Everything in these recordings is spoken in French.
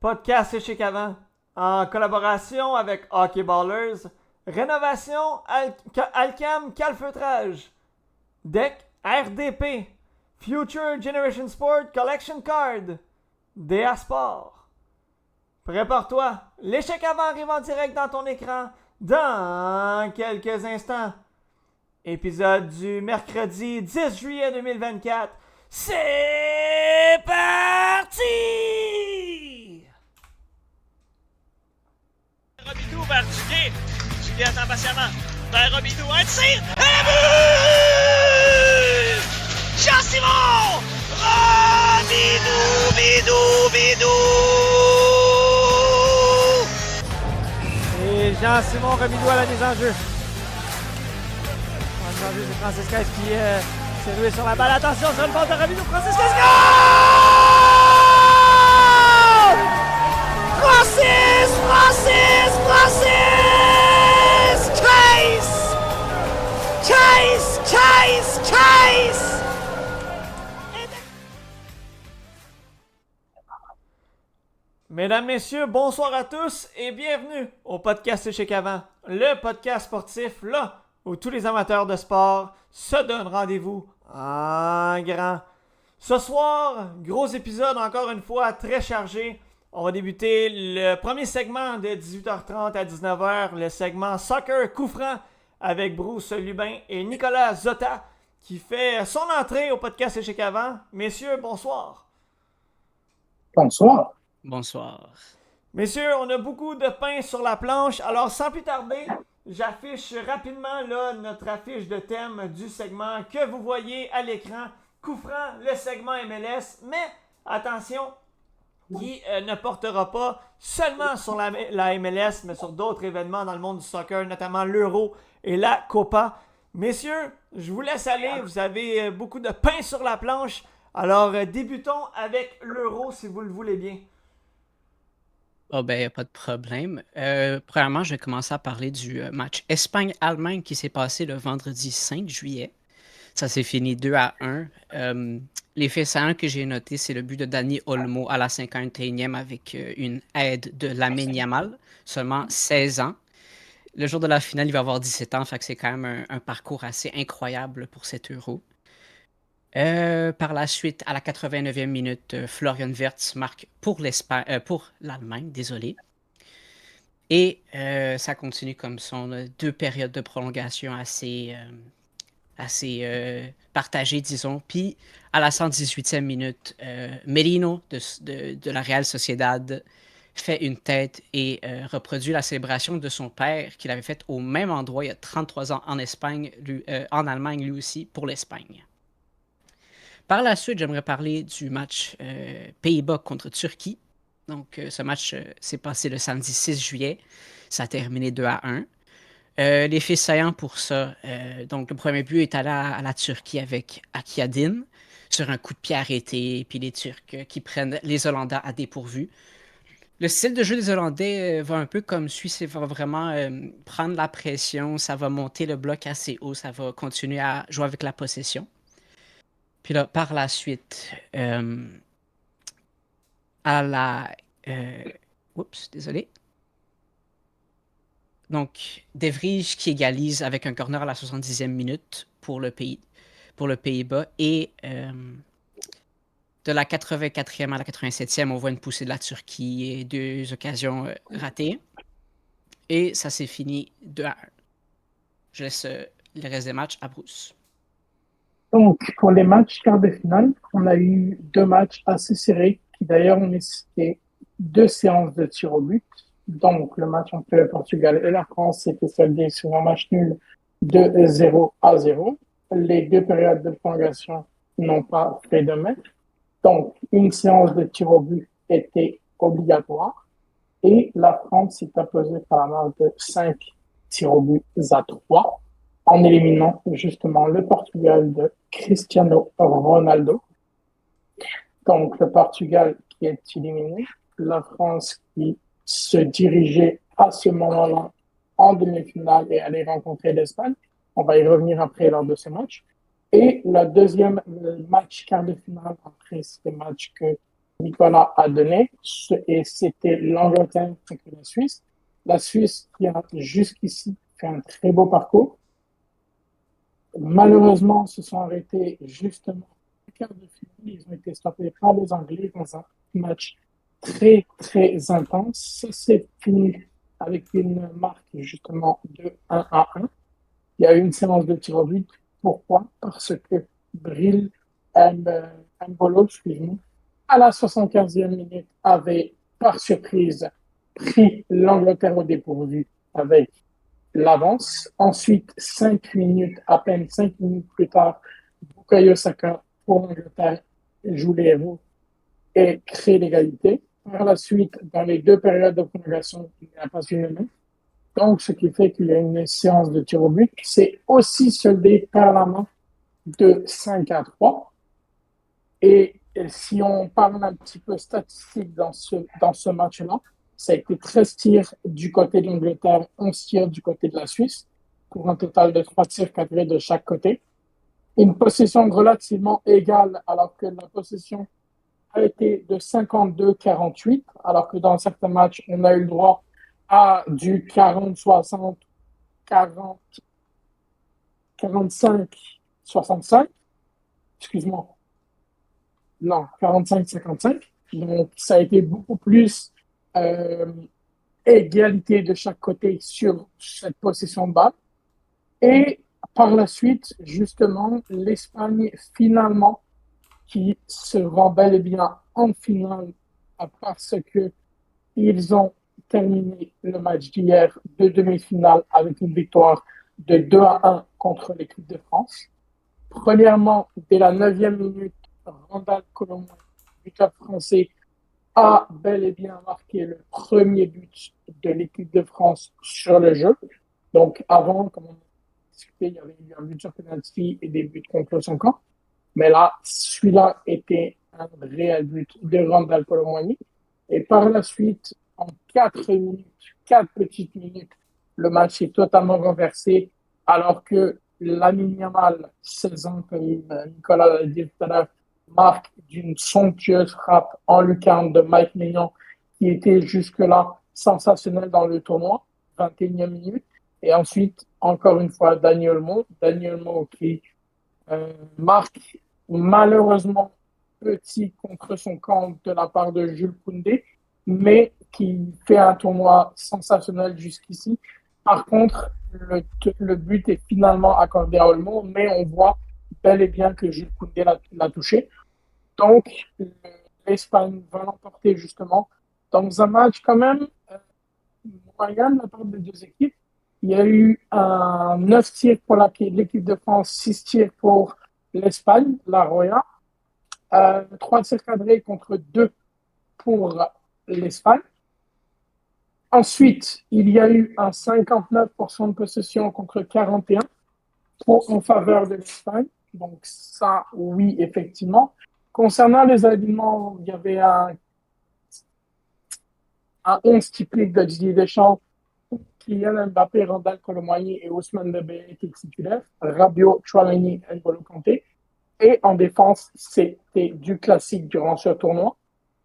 Podcast chez Cavant, en collaboration avec Hockey Ballers, Rénovation Alcam Calfeutrage, Deck RDP, Future Generation Sport Collection Card, DA Sport. Prépare-toi, l'échec avant arrive en direct dans ton écran dans quelques instants. Épisode du mercredi 10 juillet 2024. C'est parti! Robidoux vers Duguay. Duguay attend patiemment. Vers Robidoux. Un tir! Un but! Jean-Simon! Robidoux! Bidou! Et Jean-Simon Robidoux à la mise en jeu. La mise en jeu, c'est Franciscaise qui s'est roué sur la balle. Attention sur le bord de Robidoux. Franciscaise, goal! Francis! Case! Mesdames, messieurs, bonsoir à tous et bienvenue au podcast chez Cavant, le podcast sportif là où tous les amateurs de sport se donnent rendez-vous en grand. Ce soir, gros épisode encore une fois très chargé. On va débuter le premier segment de 18h30 à 19h, le segment Soccer coup franc avec Bruce Lubin et Nicolas Zotta qui fait son entrée au podcast chez Cavant. Messieurs, bonsoir. Bonsoir. Bonsoir. Messieurs, on a beaucoup de pain sur la planche, alors sans plus tarder, j'affiche rapidement là notre affiche de thème du segment que vous voyez à l'écran. Coup franc, le segment MLS, mais attention, qui ne portera pas seulement sur la MLS, mais sur d'autres événements dans le monde du soccer, notamment l'Euro et la Copa. Messieurs, je vous laisse aller, vous avez beaucoup de pain sur la planche, alors débutons avec l'Euro si vous le voulez bien. Oh ben, pas de problème. Premièrement, je vais commencer à parler du match Espagne-Allemagne qui s'est passé le vendredi 5 juillet. Ça s'est fini 2-1. L'effet saillant que j'ai noté, c'est le but de Dani Olmo à la 51e avec une aide de Lamine Yamal, seulement 16 ans. Le jour de la finale, il va avoir 17 ans, fait que c'est quand même un parcours assez incroyable pour cet Euro. Par la suite, à la 89e minute, Florian Wirtz marque pour l'Allemagne, désolé. Et ça continue comme ça. On a deux périodes de prolongation assez partagées, disons. Puis, à la 118e minute, Merino de la Real Sociedad fait une tête et reproduit la célébration de son père qu'il avait faite au même endroit il y a 33 ans en en Allemagne, lui aussi, pour l'Espagne. Par la suite, j'aimerais parler du match Pays-Bas contre Turquie. Donc, ce match s'est passé le samedi 6 juillet. Ça a terminé 2-1. L'effet saillant pour ça, donc le premier but est allé à la Turquie avec Akiadin sur un coup de pied arrêté, puis les Turcs qui prennent les Hollandais à dépourvu. Le style de jeu des Hollandais va un peu comme suit, ça va vraiment prendre la pression, ça va monter le bloc assez haut, ça va continuer à jouer avec la possession. Puis là, par la suite, à la... oups, désolé. Donc, De Vrij qui égalise avec un corner à la 70e minute pour le Pays-Bas. Et de la 84e à la 87e, on voit une poussée de la Turquie et deux occasions ratées. Et ça s'est fini 2-1. Je laisse le reste des matchs à Bruce. Donc, pour les matchs quart de finale, on a eu deux matchs assez serrés qui d'ailleurs ont nécessité deux séances de tir au but. Donc, le match entre le Portugal et la France s'était soldé sur un match nul de 0-0. Les deux périodes de prolongation n'ont pas fait de match. Donc, une séance de tir au but était obligatoire et la France s'est imposée par la marge de 5 tirs au but à 3 en éliminant justement le Portugal de Cristiano Ronaldo. Donc, le Portugal qui est éliminé, la France qui se dirigeait à ce moment-là en demi-finale et allait rencontrer l'Espagne. On va y revenir après lors de ce match. Et le deuxième match quart de finale, après ce match que Nicolas a donné, et c'était l'Angleterre contre la Suisse. La Suisse qui a jusqu'ici fait un très beau parcours. Malheureusement, se sont arrêtés justement au quart de finale. Ils ont été stoppés par les Anglais dans un match très, très intense. Ça s'est fini avec une marque justement de 1-1. Il y a eu une séance de tir au but. Pourquoi? Parce que Bril Mbolo, excuse-moi, à la 75e minute, avait par surprise pris l'Angleterre au dépourvu avec l'avance. Ensuite, 5 minutes, à peine 5 minutes plus tard, Bukayo Saka pour l'Angleterre joue les héros et crée l'égalité. Par la suite, dans les deux périodes de prolongation, il n'y a pas une main. Donc, ce qui fait qu'il y a une séance de tir au but. C'est aussi soldé par la main de 5-3. Et si on parle un petit peu statistique dans ce match-là, ça a été 13 tirs du côté de l'Angleterre, 11 tirs du côté de la Suisse, pour un total de 3 tirs cadrés de chaque côté. Une possession relativement égale, alors que la possession a été de 52-48, alors que dans certains matchs, on a eu le droit à du 40-60, 45-65. Excuse-moi. Non, 45-55. Donc, ça a été beaucoup plus égalité de chaque côté sur cette possession de balle. Et par la suite, justement, l'Espagne, finalement, qui se rend bel et bien en finale parce qu'ils ont terminé le match d'hier de demi-finale avec une victoire de 2-1 contre l'équipe de France. Premièrement, dès la 9e minute, Randal Colombo, buteur français, a bel et bien marqué le premier but de l'équipe de France sur le jeu. Donc avant, comme on a discuté, il y avait eu un but sur penalty et des buts contre son camp. Mais là, celui-là était un réel but de Randal Colombo. Et par la suite, en 4 minutes, 4 petites minutes, le match est totalement renversé, alors que Lamine Yamal, 16 ans, comme Nicolas l'a dit tout à l'heure, marque d'une somptueuse frappe en lucarne de Mike Maignan, qui était jusque-là sensationnel dans le tournoi, 21e minute. Et ensuite, encore une fois, Daniel Mo qui marque malheureusement petit contre son camp de la part de Jules Koundé, mais qui fait un tournoi sensationnel jusqu'ici. Par contre, le but est finalement accordé à Olmo, mais on voit bel et bien que Jules Koundé l'a touché. Donc, l'Espagne va l'emporter justement dans un match quand même moyen de la part des deux équipes. Il y a eu 9 tirs pour l'équipe de France, 6 tirs pour l'Espagne, la Roya. 3 tirs cadrés contre 2 pour l'Espagne. Ensuite, il y a eu un 59% de possession contre 41 en faveur de l'Espagne. Donc ça, oui, effectivement. Concernant les alignements, il y avait un 11 typique de Didier Deschamps, Kylian Mbappé, Randal Colomboigny et Ousmane Dembélé étaient titulaires, Rabiot, Tchouaméni, N'Golo Kanté. Et en défense, c'était du classique durant ce tournoi,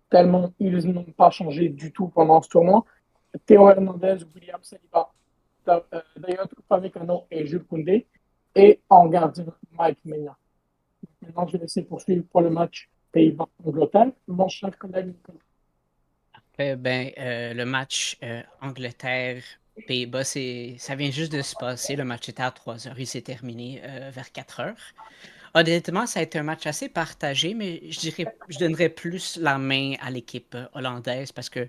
tellement ils n'ont pas changé du tout pendant ce tournoi. Théo Hernandez, William Saliba, Dayot Upamecano et Jules Koundé. Et en gardien, Mike Maignan. Maintenant, je vais laisser poursuivre pour le match Pays-Bas-Angleterre. Mon cher collègue Nicolas. Le match Angleterre-Pays-Bas, ça vient juste de se passer. Le match était à 3h. Il s'est terminé vers 4h. Honnêtement, ça a été un match assez partagé, mais je donnerais plus la main à l'équipe hollandaise parce que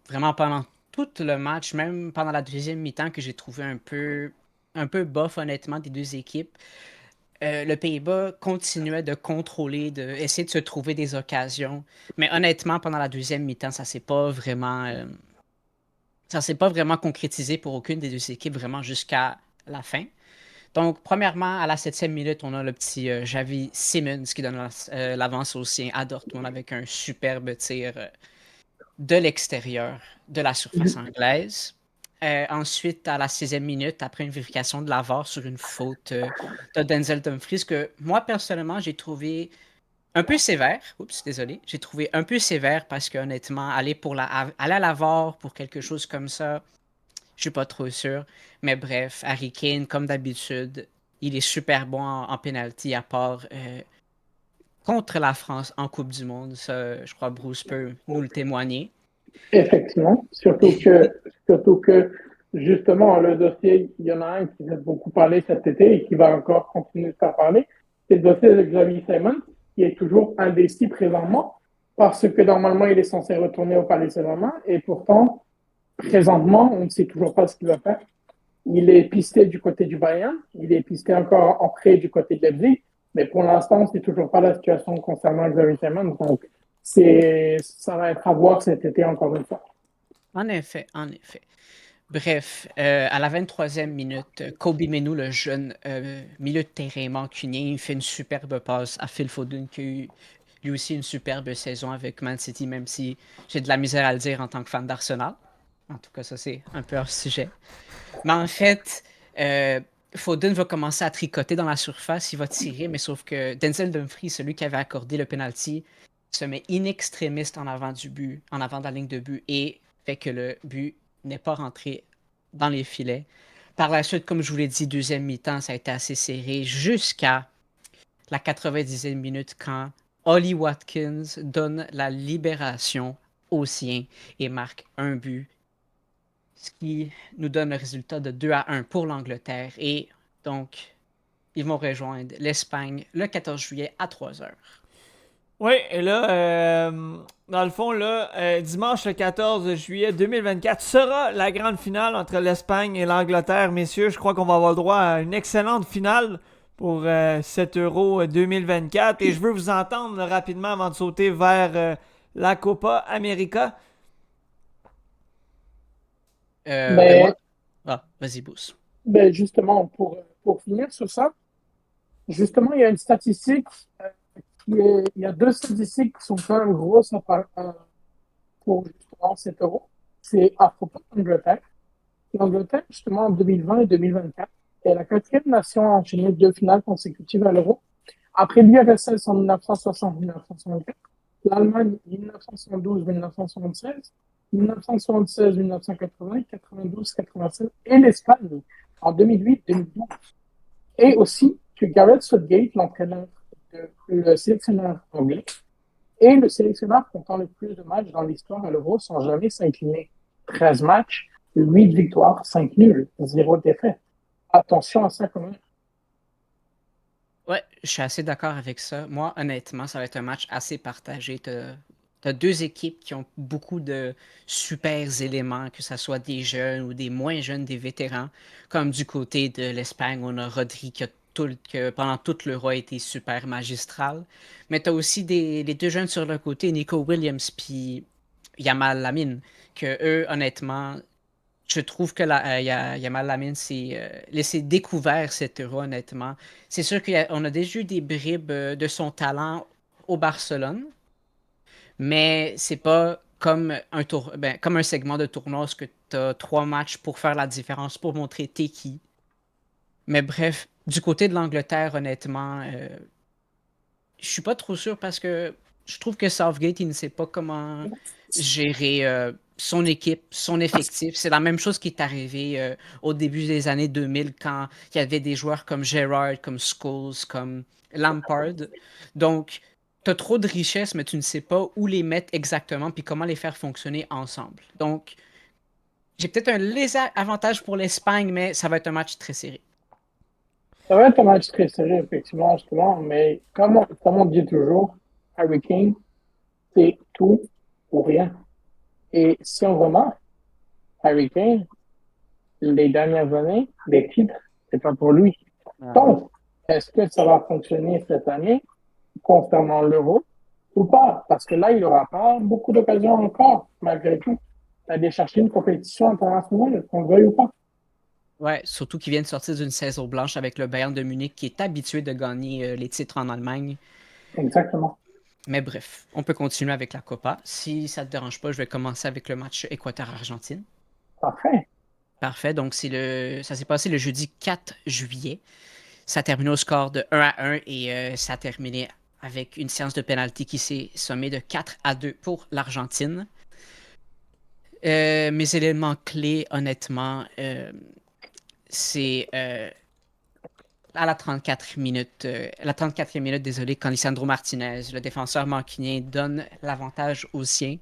vraiment pendant tout le match, même pendant la deuxième mi-temps que j'ai trouvé un peu bof honnêtement des deux équipes, le Pays-Bas continuait de contrôler, d'essayer de se trouver des occasions. Mais honnêtement, pendant la deuxième mi-temps, ça s'est pas vraiment concrétisé pour aucune des deux équipes vraiment jusqu'à la fin. Donc, premièrement, à la 7e minute, on a le petit Xavi Simons qui donne l'avance au sien à Dortmund avec un superbe tir de l'extérieur de la surface anglaise. Ensuite, à la 6e minute, après une vérification de la VAR sur une faute de Denzel Dumfries, que moi, personnellement, j'ai trouvé un peu sévère. Oups, désolé. J'ai trouvé un peu sévère parce qu'honnêtement, aller à la VAR pour quelque chose comme ça, je suis pas trop sûr. Mais bref, Harry Kane, comme d'habitude, il est super bon en penalty à part contre la France en Coupe du Monde. Ça, je crois que Bruce peut nous le témoigner. Effectivement, surtout que, justement, le dossier, il y en a un qui va beaucoup parler cet été et qui va encore continuer de faire parler. C'est le dossier de Xavier Simon, qui est toujours indécis présentement, parce que normalement, il est censé retourner au Paris Saint-Germain, et pourtant, présentement, on ne sait toujours pas ce qu'il va faire. Il est pisté du côté du Bayern, il est pisté encore en prêt du côté de Leipzig, mais pour l'instant, c'est toujours pas la situation concernant Xavier Simon. Donc, ça va être à voir cet été encore une fois. En effet, en effet. Bref, à la 23e minute, Kobe Menu, le jeune milieu de terrain mancunien, fait une superbe passe à Phil Foden qui a eu lui aussi une superbe saison avec Man City, même si j'ai de la misère à le dire en tant que fan d'Arsenal. En tout cas, ça c'est un peu hors sujet. Mais en fait, Foden va commencer à tricoter dans la surface, il va tirer, mais sauf que Denzel Dumfries, celui qui avait accordé le penalty, se met in extremis en avant du but, en avant de la ligne de but, et fait que le but n'est pas rentré dans les filets. Par la suite, comme je vous l'ai dit, deuxième mi-temps, ça a été assez serré jusqu'à la 90e minute quand Ollie Watkins donne la libération aux siens et marque un but, ce qui nous donne le résultat de 2-1 pour l'Angleterre. Et donc, ils vont rejoindre l'Espagne le 14 juillet à 3h. Oui, et là, dans le fond, là, dimanche le 14 juillet 2024 sera la grande finale entre l'Espagne et l'Angleterre. Messieurs, je crois qu'on va avoir le droit à une excellente finale pour cet Euro 2024. Et je veux vous entendre rapidement avant de sauter vers la Copa América. Vas-y, Bous. Justement, pour finir sur ça, justement, il y a une statistique, il y a deux statistiques qui sont quand même grosses pour justement cet euro. C'est à propos de l'Angleterre. L'Angleterre, justement, en 2020 et 2024, est la quatrième nation à enchaîner 2 finales consécutives à l'euro. Après l'URSS en 1960-1964, l'Allemagne 1972-1976, 1976-1980, 92-96 et l'Espagne en 2008-2012. Et aussi que Gareth Southgate, le sélectionneur anglais, et le sélectionneur comptant le plus de matchs dans l'histoire à l'Euro sans jamais s'incliner. 13 matchs, 8 victoires, 5 nuls, 0 défaite. Attention à ça quand même. Ouais, je suis assez d'accord avec ça. Moi, honnêtement, ça va être un match assez partagé. T'as deux équipes qui ont beaucoup de super éléments, que ce soit des jeunes ou des moins jeunes, des vétérans. Comme du côté de l'Espagne, on a Rodri que pendant tout l'Euro a été super magistral. Mais t'as aussi les deux jeunes sur le côté, Nico Williams puis Yamal Lamine, que eux, honnêtement, je trouve que Yamal Lamine s'est laissé découvert cet Euro, honnêtement. C'est sûr qu'on a déjà eu des bribes de son talent au Barcelone, mais c'est pas comme un segment de tournoi où tu as 3 matchs pour faire la différence, pour montrer t'es qui. Mais bref, du côté de l'Angleterre, honnêtement, je suis pas trop sûr parce que je trouve que Southgate, il ne sait pas comment gérer son équipe, son effectif. C'est la même chose qui est arrivé au début des années 2000 quand il y avait des joueurs comme Gerrard, comme Scholes, comme Lampard. Donc, tu as trop de richesses, mais tu ne sais pas où les mettre exactement puis comment les faire fonctionner ensemble. Donc, j'ai peut-être un léger avantage pour l'Espagne, mais ça va être un match très serré. Ça va être un match très serré, effectivement, justement, mais comme on dit toujours, Harry Kane, c'est tout ou rien. Et si on remarque, Harry Kane, les dernières années, les titres, c'est pas pour lui. Donc, est-ce que ça va fonctionner cette année concernant l'Euro ou pas? Parce que là, il n'aura pas beaucoup d'occasions encore, malgré tout, d'aller chercher une compétition internationale, qu'on le veuille ou pas. Ouais, surtout qu'ils viennent sortir d'une saison blanche avec le Bayern de Munich qui est habitué de gagner les titres en Allemagne. Exactement. Mais bref, on peut continuer avec la Copa. Si ça ne te dérange pas, je vais commencer avec le match Équateur-Argentine. Parfait. Parfait. Donc, ça s'est passé le jeudi 4 juillet. Ça a terminé au score de 1-1 et ça a terminé avec une séance de pénalty qui s'est sommée de 4-2 pour l'Argentine. Mes éléments clés, honnêtement, c'est à la 34e minute, désolé, quand Lisandro Martinez, le défenseur mancunien, donne l'avantage aux siens.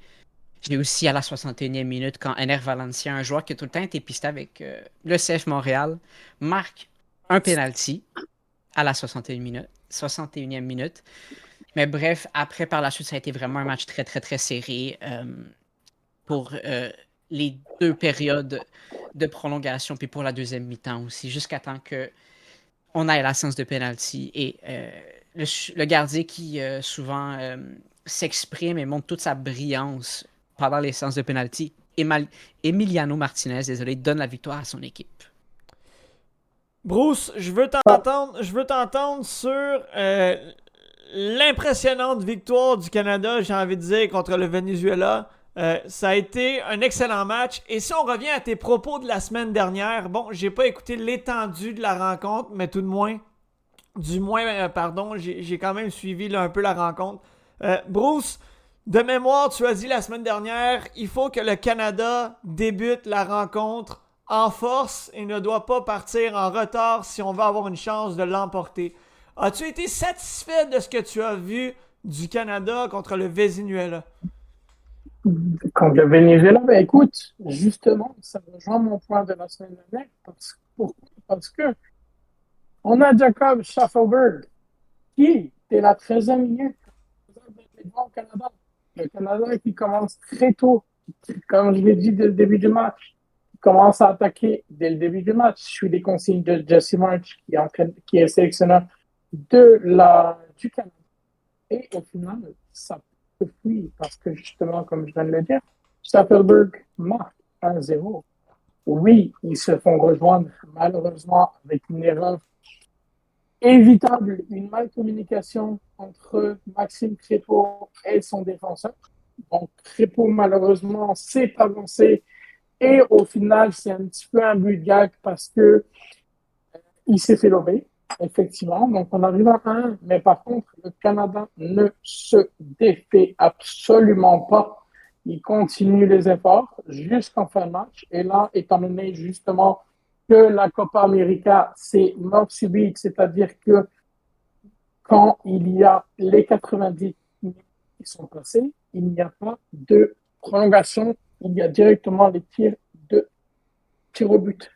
J'ai aussi à la 61e minute, quand Ener Valencia, un joueur qui a tout le temps été pisté avec le CF Montréal, marque un penalty à la 61e minute. Mais bref, après, par la suite, ça a été vraiment un match très, très, très serré pour les 2 périodes de prolongation, puis pour la deuxième mi-temps aussi, jusqu'à temps qu'on ait la séance de penalty. Et le gardien qui souvent s'exprime et montre toute sa brillance pendant les séances de penalty, Emiliano Martinez, désolé, donne la victoire à son équipe. Bruce, je veux t'entendre sur l'impressionnante victoire du Canada, j'ai envie de dire, contre le Venezuela. Ça a été un excellent match. Et si on revient à tes propos de la semaine dernière, bon, j'ai pas écouté l'étendue de la rencontre, mais tout du moins, j'ai quand même suivi là, un peu la rencontre. Bruce, de mémoire, tu as dit la semaine dernière, il faut que le Canada débute la rencontre en force et ne doit pas partir en retard si on veut avoir une chance de l'emporter. As-tu été satisfait de ce que tu as vu du Canada contre le Venezuela? Contre le Venezuela, ben écoute, justement, ça rejoint mon point de la semaine dernière. Parce que on a Jacob Schaffelberg qui est la 13e minute au Canada. Le Canada qui commence très tôt, comme je l'ai dit dès le début du match, commence à attaquer dès le début du match. Je suis des consignes de Jesse March qui est sélectionneur du Canada. Et au final, ça peut fuir parce que justement, comme je viens de le dire, Stapelberg marque 1-0. Oui, ils se font rejoindre malheureusement avec une erreur évitable, une malcommunication entre Maxime Crépeau et son défenseur. Donc, Crépeau, malheureusement, s'est avancé et au final, c'est un petit peu un but de gag parce que il s'est fait lober, effectivement. Donc, on arrive à 1, mais par contre, le Canada ne se défait absolument pas. Il continue les efforts jusqu'en fin de match. Et là, étant donné justement que la Copa América, c'est mort subite, c'est-à-dire que quand il y a les 90 minutes qui sont passées, il n'y a pas de prolongation, il y a directement les tirs au but,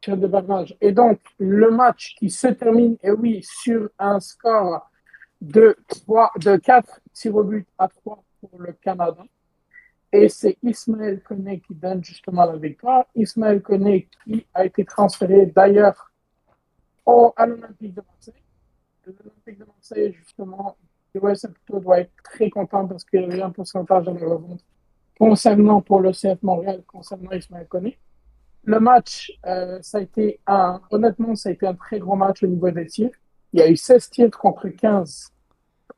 tirs de barrage. Et donc, le match qui se termine, et oui, sur un score de 4 tirs au but à 3 pour le Canada. Et c'est Ismaël Koné qui donne justement la victoire. Ismaël Koné qui a été transféré d'ailleurs à l'Olympique de Marseille. L'Olympique de Marseille, justement, plutôt doit être très content parce qu'il y a eu un pourcentage de la revente concernant pour le CF Montréal, concernant Ismaël Koné. Le match, honnêtement, ça a été un très gros match au niveau des tirs. Il y a eu 16 tirs contre 15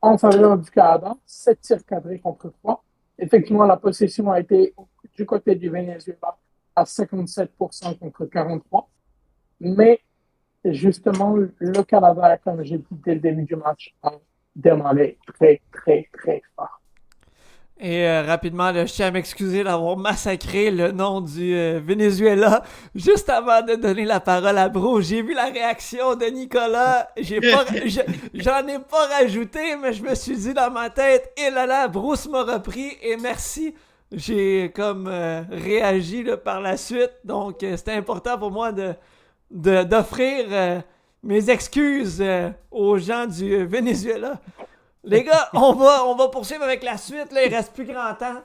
en faveur du Canada, 7 tirs cadrés contre 3. Effectivement, la possession a été du côté du Venezuela à 57% contre 43%. Mais justement, le Canada, comme j'ai dit dès le début du match, a démarré très, très, très fort. Et rapidement, là, je tiens à m'excuser d'avoir massacré le nom du Venezuela juste avant de donner la parole à Bro. J'ai vu la réaction de Nicolas. J'en ai pas rajouté, mais je me suis dit dans ma tête, et là, Bruce m'a repris et merci. J'ai comme réagi là, par la suite. Donc, c'était important pour moi d'offrir mes excuses aux gens du Venezuela. Les gars, on va poursuivre avec la suite. Là, il reste plus grand temps.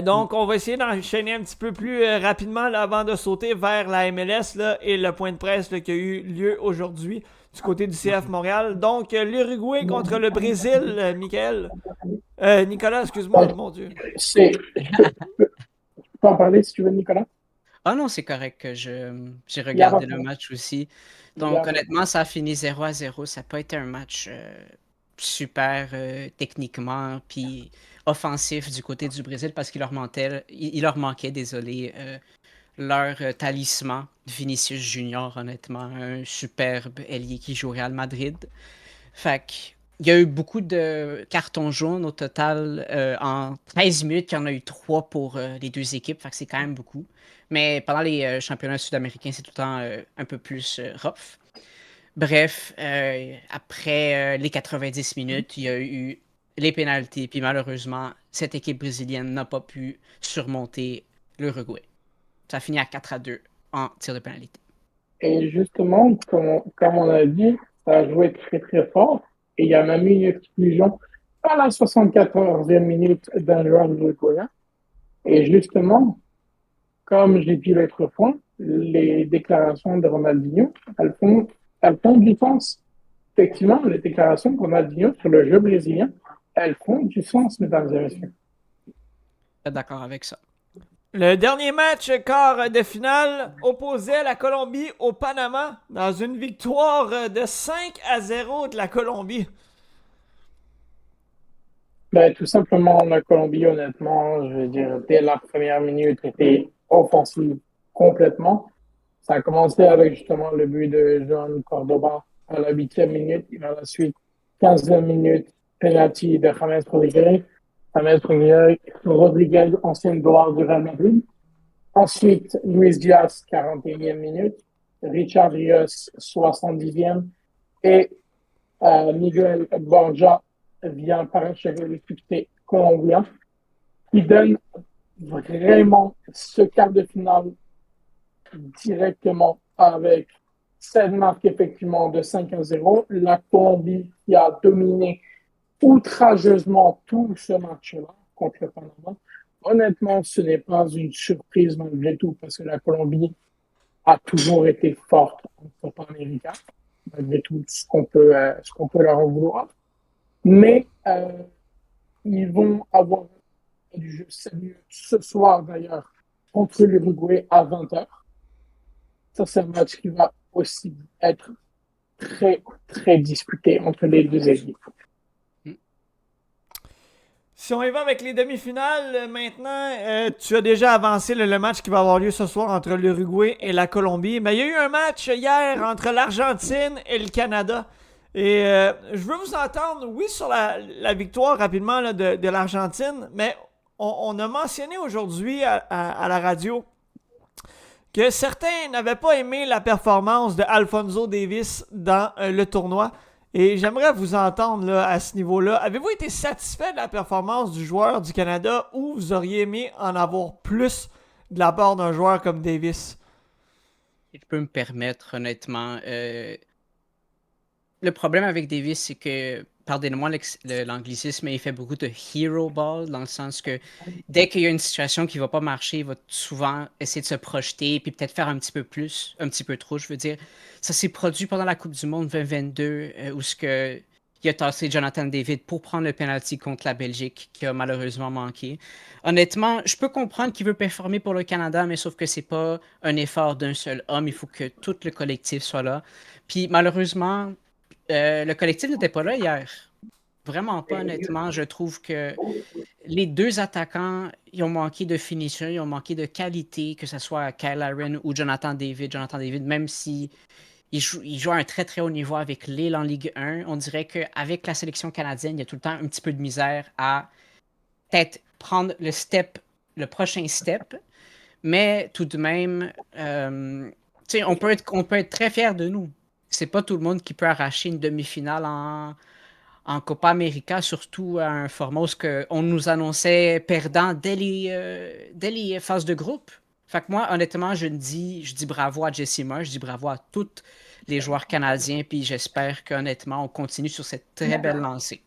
Donc, on va essayer d'enchaîner un petit peu plus rapidement là, avant de sauter vers la MLS là, et le point de presse là, qui a eu lieu aujourd'hui du côté du CF Montréal. Donc, l'Uruguay contre le Brésil, Michael. Nicolas, excuse-moi, mon Dieu. Tu peux en parler si tu veux, Nicolas? Ah non, c'est correct que j'ai regardé le match aussi. Donc, honnêtement, ça a fini 0-0. Ça n'a pas été un match super techniquement puis offensif du côté du Brésil parce qu'il leur manquait, désolé, leur talisman Vinicius Junior, honnêtement, un superbe ailier qui joue au Real Madrid. Fait il y a eu beaucoup de cartons jaunes au total. En 13 minutes, il y en a eu 3 pour les deux équipes. Fait que c'est quand même beaucoup. Mais pendant les championnats sud-américains, c'est tout le temps un peu plus rough. Bref, après les 90 minutes, il y a eu les pénalités. Puis malheureusement, cette équipe brésilienne n'a pas pu surmonter l'Uruguay. Ça a fini à 4-2 en tir de pénalité. Et justement, comme on a dit, ça a joué très très fort. Et il y a même eu une exclusion à la 74e minute d'un joueur uruguayen. Et justement, comme j'ai dit l'autre fois, les déclarations de Ronaldinho, elles font du sens. Effectivement, les déclarations de Ronaldinho sur le jeu brésilien, elles font du sens, mesdames et messieurs. Pas d'accord avec ça. Le dernier match quart de finale opposait la Colombie au Panama dans une victoire de 5-0 de la Colombie. Ben, tout simplement, la Colombie, honnêtement, je veux dire, dès la première minute, était offensive complètement. Ça a commencé avec justement le but de Joan Cordoba à la 8e minute. Et à la suite, 15e minute, penalty de James Rodriguez. James Rodriguez, ancienne gloire du Real Madrid. Ensuite, Luis Diaz, 41e minute. Richard Rios, 70e. Et Miguel Borja vient parachever le succès colombien. Qui donne vraiment ce quart de finale directement avec cette marque effectivement de 5-0. La Colombie qui a dominé outrageusement tout ce match-là contre le Panama. Honnêtement, ce n'est pas une surprise malgré tout parce que la Colombie a toujours été forte en Copa América, malgré tout ce qu'on peut leur en vouloir. Mais ils vont avoir du jeu sérieux ce soir d'ailleurs contre l'Uruguay à 20h. Ça, c'est un match qui va aussi être très, très disputé entre les deux équipes. Si on y va avec les demi-finales, maintenant, tu as déjà avancé le match qui va avoir lieu ce soir entre l'Uruguay et la Colombie. Mais il y a eu un match hier entre l'Argentine et le Canada. Et je veux vous entendre, oui, sur la victoire rapidement là, de l'Argentine, mais on a mentionné aujourd'hui à la radio que certains n'avaient pas aimé la performance de Alphonso Davies dans le tournoi. Et j'aimerais vous entendre là, à ce niveau-là. Avez-vous été satisfait de la performance du joueur du Canada ou vous auriez aimé en avoir plus de la part d'un joueur comme Davis? Si je peux me permettre, honnêtement, le problème avec Davis, c'est que, pardonnez-moi l'anglicisme, mais il fait beaucoup de hero ball, dans le sens que dès qu'il y a une situation qui va pas marcher, il va souvent essayer de se projeter, puis peut-être faire un petit peu plus, un petit peu trop, je veux dire. Ça s'est produit pendant la Coupe du Monde 2022, où il a tassé Jonathan David pour prendre le penalty contre la Belgique, qui a malheureusement manqué. Honnêtement, je peux comprendre qu'il veut performer pour le Canada, mais sauf que c'est pas un effort d'un seul homme. Il faut que tout le collectif soit là. Puis malheureusement, le collectif n'était pas là hier. Vraiment pas, honnêtement. Je trouve que les deux attaquants, ils ont manqué de finition, ils ont manqué de qualité, que ce soit Kyle Aaron ou Jonathan David. Jonathan David, même si il joue à un très très haut niveau avec Lille en Ligue 1, on dirait qu'avec la sélection canadienne, il y a tout le temps un petit peu de misère à peut-être prendre le prochain step. Mais tout de même, on peut être très fiers de nous. C'est pas tout le monde qui peut arracher une demi-finale en Copa América, surtout à un format où on nous annonçait perdant dès les phases de groupe. Fait que moi, honnêtement, je dis bravo à Jessima, je dis bravo à tous les joueurs canadiens, puis j'espère qu'honnêtement, on continue sur cette très belle lancée.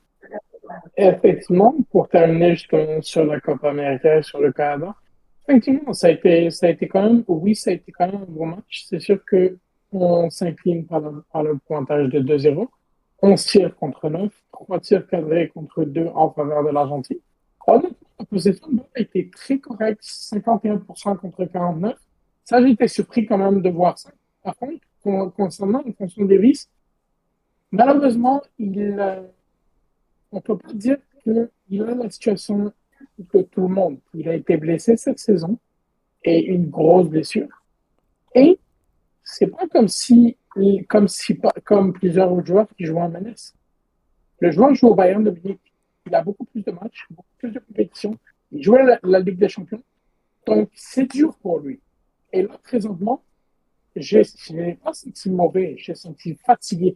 Effectivement, pour terminer justement sur la Copa América et sur le Canada, effectivement, ça a été quand même, oui, ça a été quand même un bon match. C'est sûr que on s'incline par le pointage de 2-0. 11 tirs contre 9, 3 tirs cadrés contre 2 en faveur de l'Argentine. Honnêtement, la possession de balle a été très correcte, 51% contre 49. Ça, j'ai été surpris quand même de voir ça. Par contre, concernant Alphonso Davies, malheureusement, on peut pas dire qu'il a la situation que tout le monde. Il a été blessé cette saison et une grosse blessure. Et c'est pas comme plusieurs autres joueurs qui jouent en MLS. Le joueur joue au Bayern de Munich. Il a beaucoup plus de matchs, beaucoup plus de compétitions. Il joue à la Ligue des Champions. Donc, c'est dur pour lui. Et là, présentement, je n'ai pas senti mauvais, j'ai senti fatigué.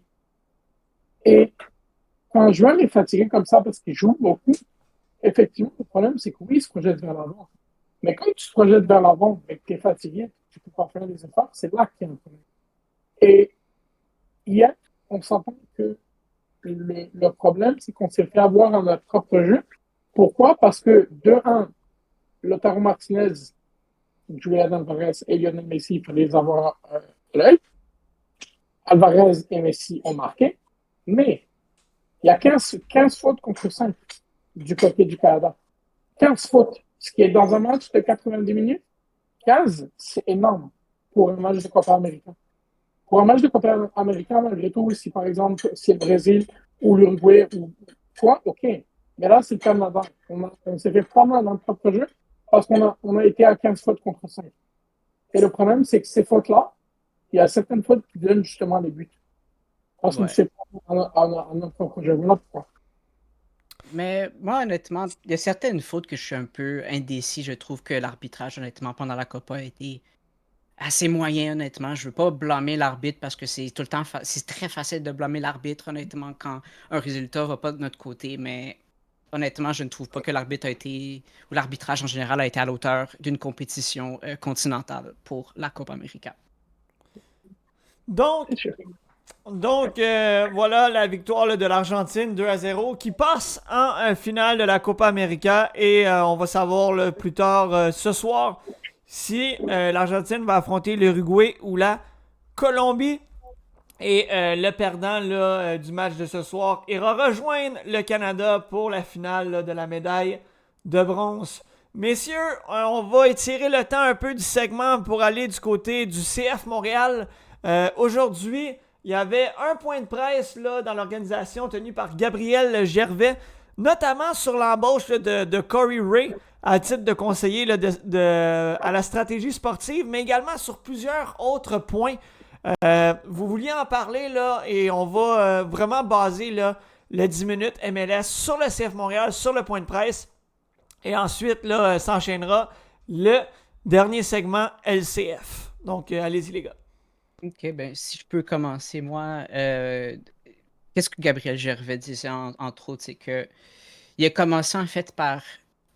Et quand un joueur est fatigué comme ça parce qu'il joue beaucoup, effectivement, le problème, c'est que oui, il se projette vers l'avant. Mais quand tu te projettes vers l'avant et que tu es fatigué, tu ne peux pas faire des efforts, c'est là qu'il y a un problème. Et hier, on s'entend que le problème, c'est qu'on s'est fait avoir dans notre propre jeu. Pourquoi? Parce que, de un, Lautaro Martinez, Julian Alvarez et Lionel Messi, il fallait les avoir à l'œil. Alvarez et Messi ont marqué, mais il y a 15 fautes contre 5 du côté du Canada. 15 fautes, ce qui est dans un match de 90 minutes. 15, c'est énorme pour un match de Copa América. Pour un match de Copa América, malgré tout, si par exemple c'est le Brésil ou l'Uruguay ou quoi, ok. Mais là, c'est le Canada. On s'est fait pas mal dans le propre jeu parce qu'on a été à 15 fautes contre 5. Et le problème, c'est que ces fautes-là, il y a certaines fautes qui donnent justement les buts. Parce qu'on ne sait pas en notre propre jeu. Voilà pourquoi. Mais moi, honnêtement, il y a certaines fautes que je suis un peu indécis. Je trouve que l'arbitrage, honnêtement, pendant la Copa a été assez moyen, honnêtement. Je veux pas blâmer l'arbitre parce que c'est tout le temps c'est très facile de blâmer l'arbitre, honnêtement, quand un résultat va pas de notre côté. Mais honnêtement, je ne trouve pas que l'arbitre a été, ou l'arbitrage en général a été à la hauteur d'une compétition continentale pour la Copa América. Donc, voilà la victoire là, de l'Argentine 2-0 qui passe en finale de la Copa América et on va savoir là, plus tard ce soir si l'Argentine va affronter l'Uruguay ou la Colombie. Et le perdant là, du match de ce soir ira rejoindre le Canada pour la finale là, de la médaille de bronze. Messieurs, on va étirer le temps un peu du segment pour aller du côté du CF Montréal. Aujourd'hui, il y avait un point de presse là, dans l'organisation tenu par Gabriel Gervais, notamment sur l'embauche là, de Corey Ray à titre de conseiller là, à la stratégie sportive, mais également sur plusieurs autres points. Vous vouliez en parler là et on va vraiment baser là, le 10 minutes MLS sur le CF Montréal, sur le point de presse. Et ensuite, là, s'enchaînera le dernier segment LCF. Donc, allez-y les gars. Ok, ben si je peux commencer, moi, qu'est-ce que Gabriel Gervais disait entre autres, c'est que il a commencé en fait par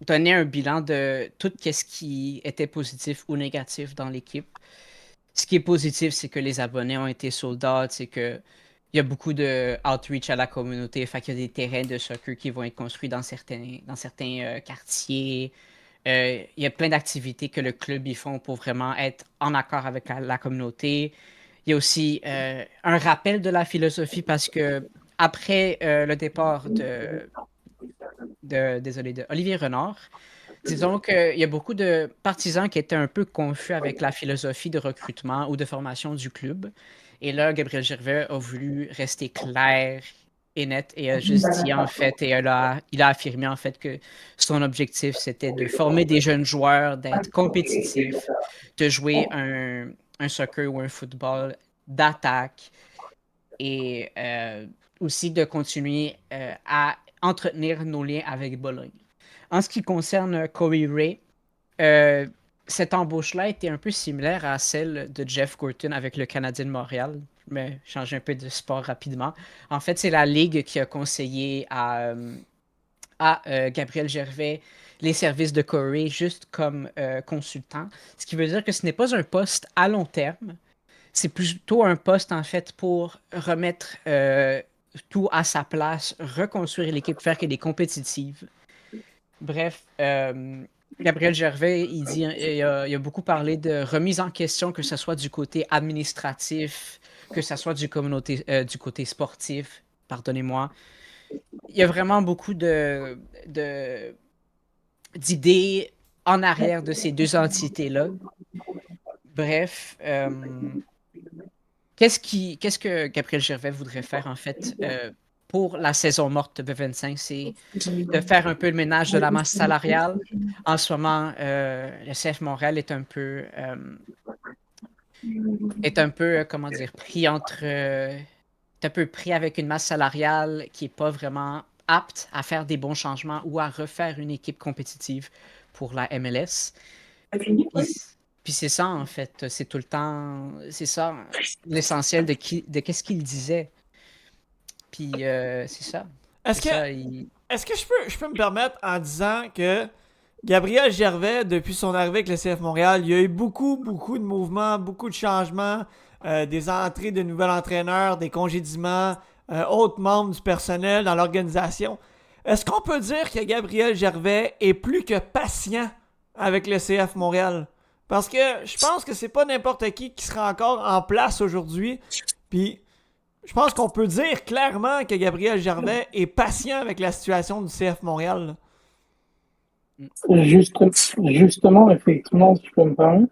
donner un bilan de tout ce qui était positif ou négatif dans l'équipe. Ce qui est positif, c'est que les abonnés ont été sold out, c'est que il y a beaucoup de outreach à la communauté, fait qu'il y a des terrains de soccer qui vont être construits dans certains quartiers. Il y a plein d'activités que le club y font pour vraiment être en accord avec la communauté. Il y a aussi un rappel de la philosophie parce que après le départ de Olivier Renard, disons qu'il y a beaucoup de partisans qui étaient un peu confus avec la philosophie de recrutement ou de formation du club. Et là, Gabriel Gervais a voulu rester clair et net et a juste dit en fait, et il a affirmé en fait que son objectif c'était de former des jeunes joueurs, d'être compétitifs, de jouer un soccer ou un football d'attaque et aussi de continuer à entretenir nos liens avec Bologne. En ce qui concerne Corey Ray, cette embauche-là était un peu similaire à celle de Jeff Gorton avec le Canadien de Montréal. Mais changer un peu de sport rapidement. En fait, c'est la Ligue qui a conseillé à Gabriel Gervais les services de Corey juste comme consultant. Ce qui veut dire que ce n'est pas un poste à long terme. C'est plutôt un poste, en fait, pour remettre tout à sa place, reconstruire l'équipe, faire qu'elle est compétitive. Bref, Gabriel Gervais, il a beaucoup parlé de remise en question, que ce soit du côté administratif, que ce soit du côté sportif, pardonnez-moi. Il y a vraiment beaucoup d'idées en arrière de ces deux entités-là. Bref, qu'est-ce que Gabriel Gervais voudrait faire, en fait, pour la saison morte de B25, c'est de faire un peu le ménage de la masse salariale. En ce moment, le CF Montréal est un peu comment dire, pris entre... est un peu pris avec une masse salariale qui n'est pas vraiment apte à faire des bons changements ou à refaire une équipe compétitive pour la MLS. Puis c'est ça, en fait. C'est tout le temps. C'est ça, l'essentiel de qu'est-ce qu'il disait. Puis c'est ça. Est-ce C'est que, ça, est-ce que je peux me permettre en disant que Gabriel Gervais, depuis son arrivée avec le CF Montréal, il y a eu beaucoup de mouvements, beaucoup de changements, des entrées de nouveaux entraîneurs, des congédiements, autres membres du personnel dans l'organisation. Est-ce qu'on peut dire que Gabriel Gervais est plus que patient avec le CF Montréal? Parce que je pense que c'est pas n'importe qui sera encore en place aujourd'hui. Puis je pense qu'on peut dire clairement que Gabriel Gervais est patient avec la situation du CF Montréal, là. Justement, effectivement, si je peux me permettre,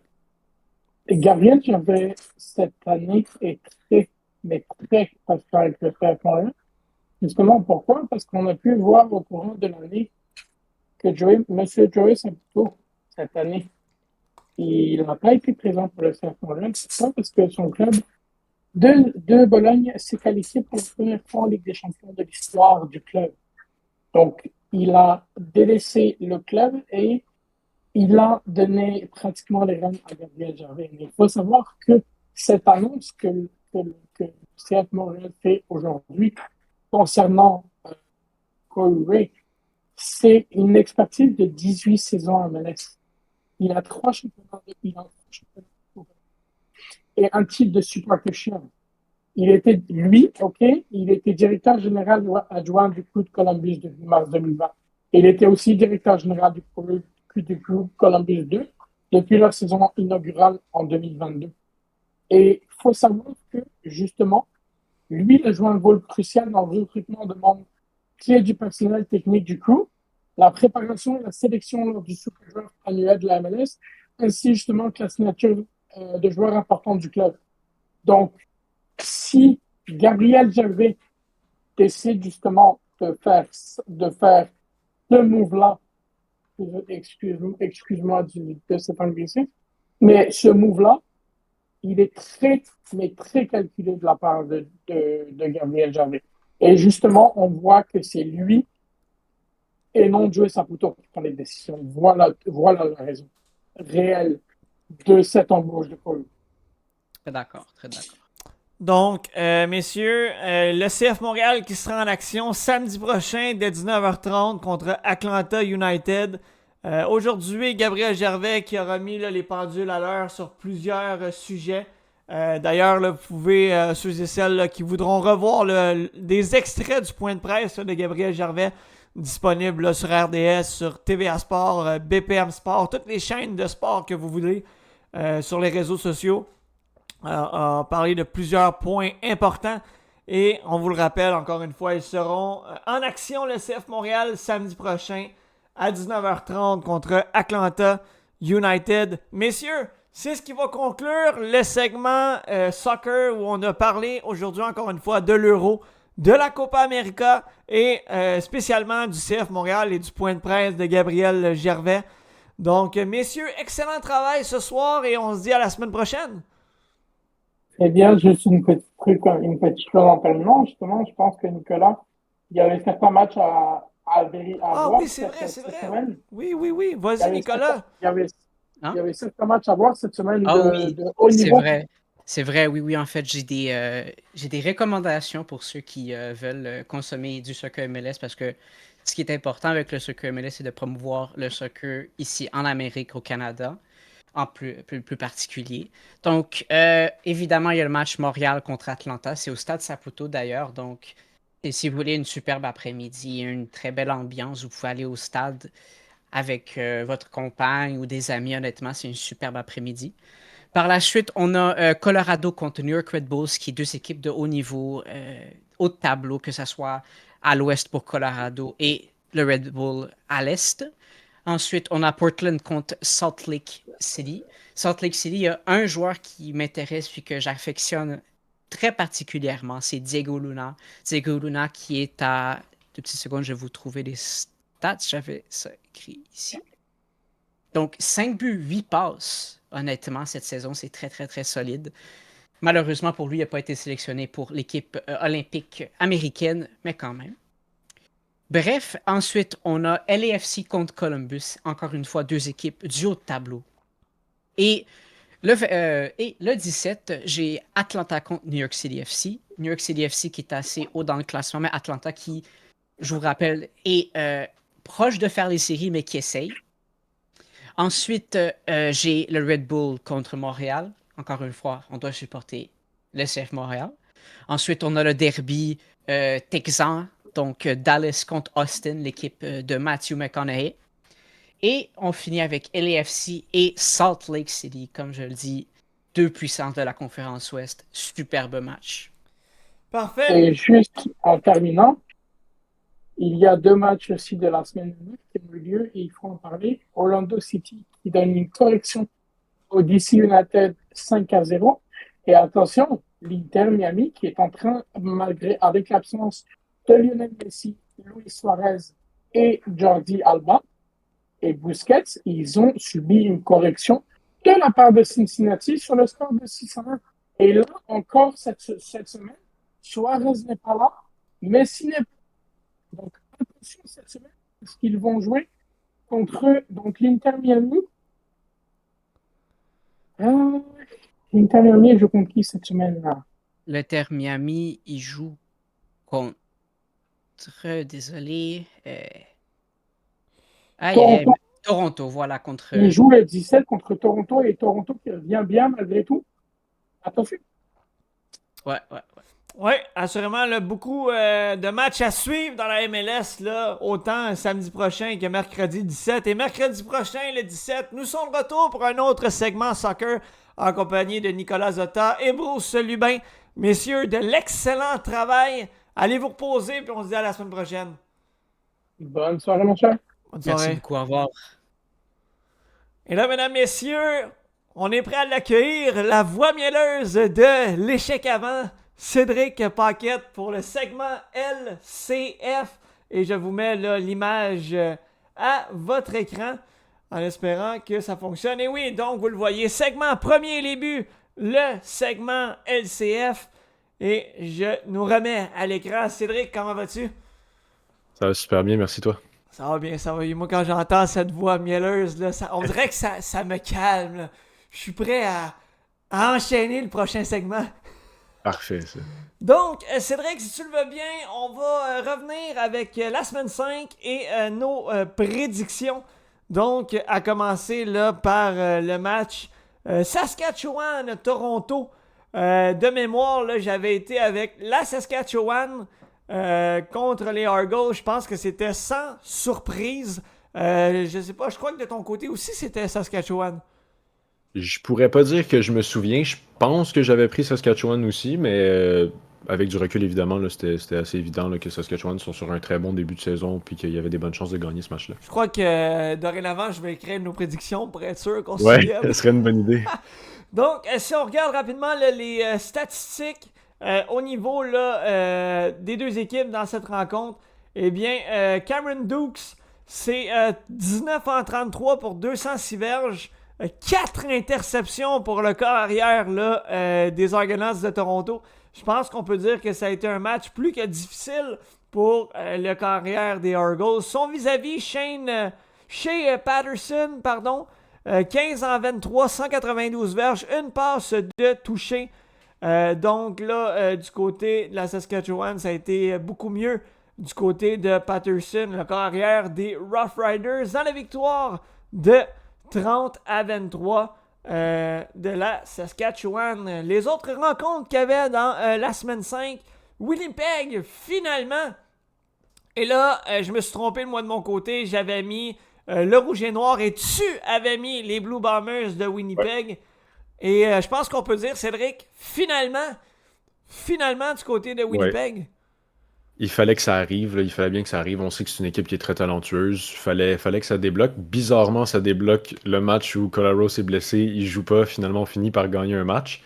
Gabriel, j'avais cette année est très, mais très patient avec le CF Montréal. Justement, pourquoi? Parce qu'on a pu voir au courant de l'année que M. Joey Saputo, cette année, il n'a pas été présent pour le CF Montréal. C'est pas parce que son club de Bologne s'est qualifié pour la première fois en Ligue des Champions de l'histoire du club. Donc, il a délaissé le club et il a donné pratiquement les rênes à Gabriel Gervais. Mais il faut savoir que cette annonce que le CF Montréal fait aujourd'hui concernant Corey Ray, c'est une expertise de 18 saisons en MLS. Il a 3 championnats et un titre de Super Shield. Il était directeur général adjoint du Club Columbus depuis mars 2020. Il était aussi directeur général du Club Columbus 2 depuis leur saison inaugurale en 2022. Et il faut savoir que, justement, lui, il a joué un rôle crucial dans le recrutement de membres clés du personnel technique du crew, la préparation et la sélection lors du Super Draft annuel de la MLS, ainsi justement que la signature de joueurs importants du club. Donc, si Gabriel Gervais décide justement de faire ce move-là, excuse-moi de cet anglicisme, mais ce move-là, il est très, mais très calculé de la part de Gabriel Gervais. Et justement, on voit que c'est lui et non Joey Saputo qui prend les décisions. Voilà la raison réelle de cette embauche de Paul. très d'accord, très d'accord. Donc, messieurs, le CF Montréal qui sera en action samedi prochain dès 19h30 contre Atlanta United. Aujourd'hui, Gabriel Gervais qui aura mis les pendules à l'heure sur plusieurs sujets. D'ailleurs, vous pouvez, ceux et celles qui voudront revoir des extraits du point de presse de Gabriel Gervais disponibles sur RDS, sur TVA Sport, BPM Sport, toutes les chaînes de sport que vous voulez sur les réseaux sociaux. A parlé de plusieurs points importants et on vous le rappelle encore une fois, ils seront en action le CF Montréal samedi prochain à 19h30 contre Atlanta United. Messieurs, c'est ce qui va conclure le segment soccer où on a parlé aujourd'hui encore une fois de l'Euro, de la Copa América et spécialement du CF Montréal et du point de presse de Gabriel Gervais. Donc messieurs, excellent travail ce soir et on se dit à la semaine prochaine. Eh bien, juste une petite chose en terminant, justement, je pense que Nicolas, il y avait certains matchs à voir oui, c'est vrai. semaine. Oui. Vas-y, Nicolas. Il y avait certains matchs à voir cette semaine oui, de haut niveau. C'est vrai, oui. En fait, j'ai des recommandations pour ceux qui veulent consommer du soccer MLS parce que ce qui est important avec le soccer MLS, c'est de promouvoir le soccer ici en Amérique, au Canada, en plus particulier. Donc, évidemment, il y a le match Montréal contre Atlanta. C'est au Stade Saputo d'ailleurs. Donc, et si vous voulez une superbe après-midi, une très belle ambiance, vous pouvez aller au stade avec votre compagne ou des amis. Honnêtement, c'est une superbe après-midi. Par la suite, on a Colorado contre New York Red Bulls, qui est deux équipes de haut niveau, haut de tableau, que ce soit à l'ouest pour Colorado et le Red Bull à l'est. Ensuite, on a Portland contre Salt Lake City. Salt Lake City, il y a un joueur qui m'intéresse et que j'affectionne très particulièrement, c'est Diego Luna. Diego Luna qui est à... 2 petites secondes, je vais vous trouver les stats. J'avais ça écrit ici. Donc, 5 buts, 8 passes. Honnêtement, cette saison, c'est très, très, très solide. Malheureusement pour lui, il n'a pas été sélectionné pour l'équipe olympique américaine, mais quand même. Bref, ensuite, on a LAFC contre Columbus. Encore une fois, 2 équipes du haut de tableau. Et le 17, j'ai Atlanta contre New York City FC. New York City FC qui est assez haut dans le classement, mais Atlanta qui, je vous rappelle, est proche de faire les séries, mais qui essaye. Ensuite, j'ai le Red Bull contre Montréal. Encore une fois, on doit supporter le CF Montréal. Ensuite, on a le derby texan, donc Dallas contre Austin, l'équipe de Matthew McConaughey. Et on finit avec LAFC et Salt Lake City, comme je le dis, 2 puissances de la conférence Ouest. Superbe match. Parfait. Et juste en terminant, il y a 2 matchs aussi de la semaine qui ont eu lieu et il faut en parler. Orlando City qui donne une correction au DC United 5-0. Et attention, l'Inter Miami qui est en train, avec l'absence de Lionel Messi, Luis Suarez et Jordi Alba et Busquets, ils ont subi une correction de la part de Cincinnati sur le score de 6-1. Et là, encore cette semaine, Suarez n'est pas là, Messi n'est pas là. Donc, attention cette semaine, parce qu'ils vont jouer contre l'Inter Miami. L'Inter Miami joue contre qui cette semaine-là? L'Inter Miami, il joue contre... Désolé. Toronto, voilà, contre... Il joue le 17 contre Toronto et Toronto qui revient bien malgré tout. Attention. Ouais. Oui, assurément, là, beaucoup de matchs à suivre dans la MLS, là, autant samedi prochain que mercredi 17. Et mercredi prochain, le 17, nous sommes de retour pour un autre segment soccer en compagnie de Nicolas Zotta et Bruce Lubin. Messieurs, de l'excellent travail. Allez vous reposer, puis on se dit à la semaine prochaine. Bonne soirée, mon cher. Bonne soirée. Merci beaucoup, au revoir. Et là, mesdames, messieurs, on est prêt à l'accueillir, la voix mielleuse de l'échec avant, Cédric Paquette, pour le segment LCF. Et je vous mets là l'image à votre écran en espérant que ça fonctionne. Et oui, donc vous le voyez, segment premier les buts, le segment LCF. Et je nous remets à l'écran. Cédric, comment vas-tu? Ça va super bien, merci toi. Ça va bien, ça va. Moi, quand j'entends cette voix mielleuse, là, on dirait que ça me calme. Là. Je suis prêt à enchaîner le prochain segment. Parfait, ça. Donc, Cédric, si tu le veux bien, on va revenir avec la semaine 5 et nos prédictions. Donc, à commencer là par le match Saskatchewan-Toronto. De mémoire, là, j'avais été avec la Saskatchewan contre les Argos. Je pense que c'était sans surprise. Je sais pas, je crois que de ton côté aussi, c'était Saskatchewan. Je pourrais pas dire que je me souviens. Je pense que j'avais pris Saskatchewan aussi, mais avec du recul, évidemment, là, c'était assez évident là, que Saskatchewan sont sur un très bon début de saison puis qu'il y avait des bonnes chances de gagner ce match-là. Je crois que dorénavant, je vais écrire nos prédictions pour être sûr qu'on se Ouais, souvienne. ça serait une bonne idée. Donc, si on regarde rapidement là, les statistiques au niveau là, des 2 équipes dans cette rencontre, eh bien, Cameron Dukes, c'est 19 en 33 pour 206 verges, 4 interceptions pour le corps arrière là, des Argonauts de Toronto. Je pense qu'on peut dire que ça a été un match plus que difficile pour le corps arrière des Argos. Son vis-à-vis, Shea Patterson, 15 en 23, 192 verges, une passe de toucher. Donc là, du côté de la Saskatchewan, ça a été beaucoup mieux du côté de Patterson, le corps arrière des Rough Riders, dans la victoire de 30-23 de la Saskatchewan. Les autres rencontres qu'il y avait dans la semaine 5, Winnipeg, finalement. Et là, je me suis trompé moi de mon côté, j'avais mis le rouge et noir et tu avais mis les Blue Bombers de Winnipeg. Ouais. Et je pense qu'on peut dire, Cédric, finalement du côté de Winnipeg. Ouais. Il fallait que ça arrive, là. Il fallait bien que ça arrive. On sait que c'est une équipe qui est très talentueuse. Il fallait que ça débloque. Bizarrement, ça débloque le match où Colaro s'est blessé. Il joue pas. Finalement, on finit par gagner un match.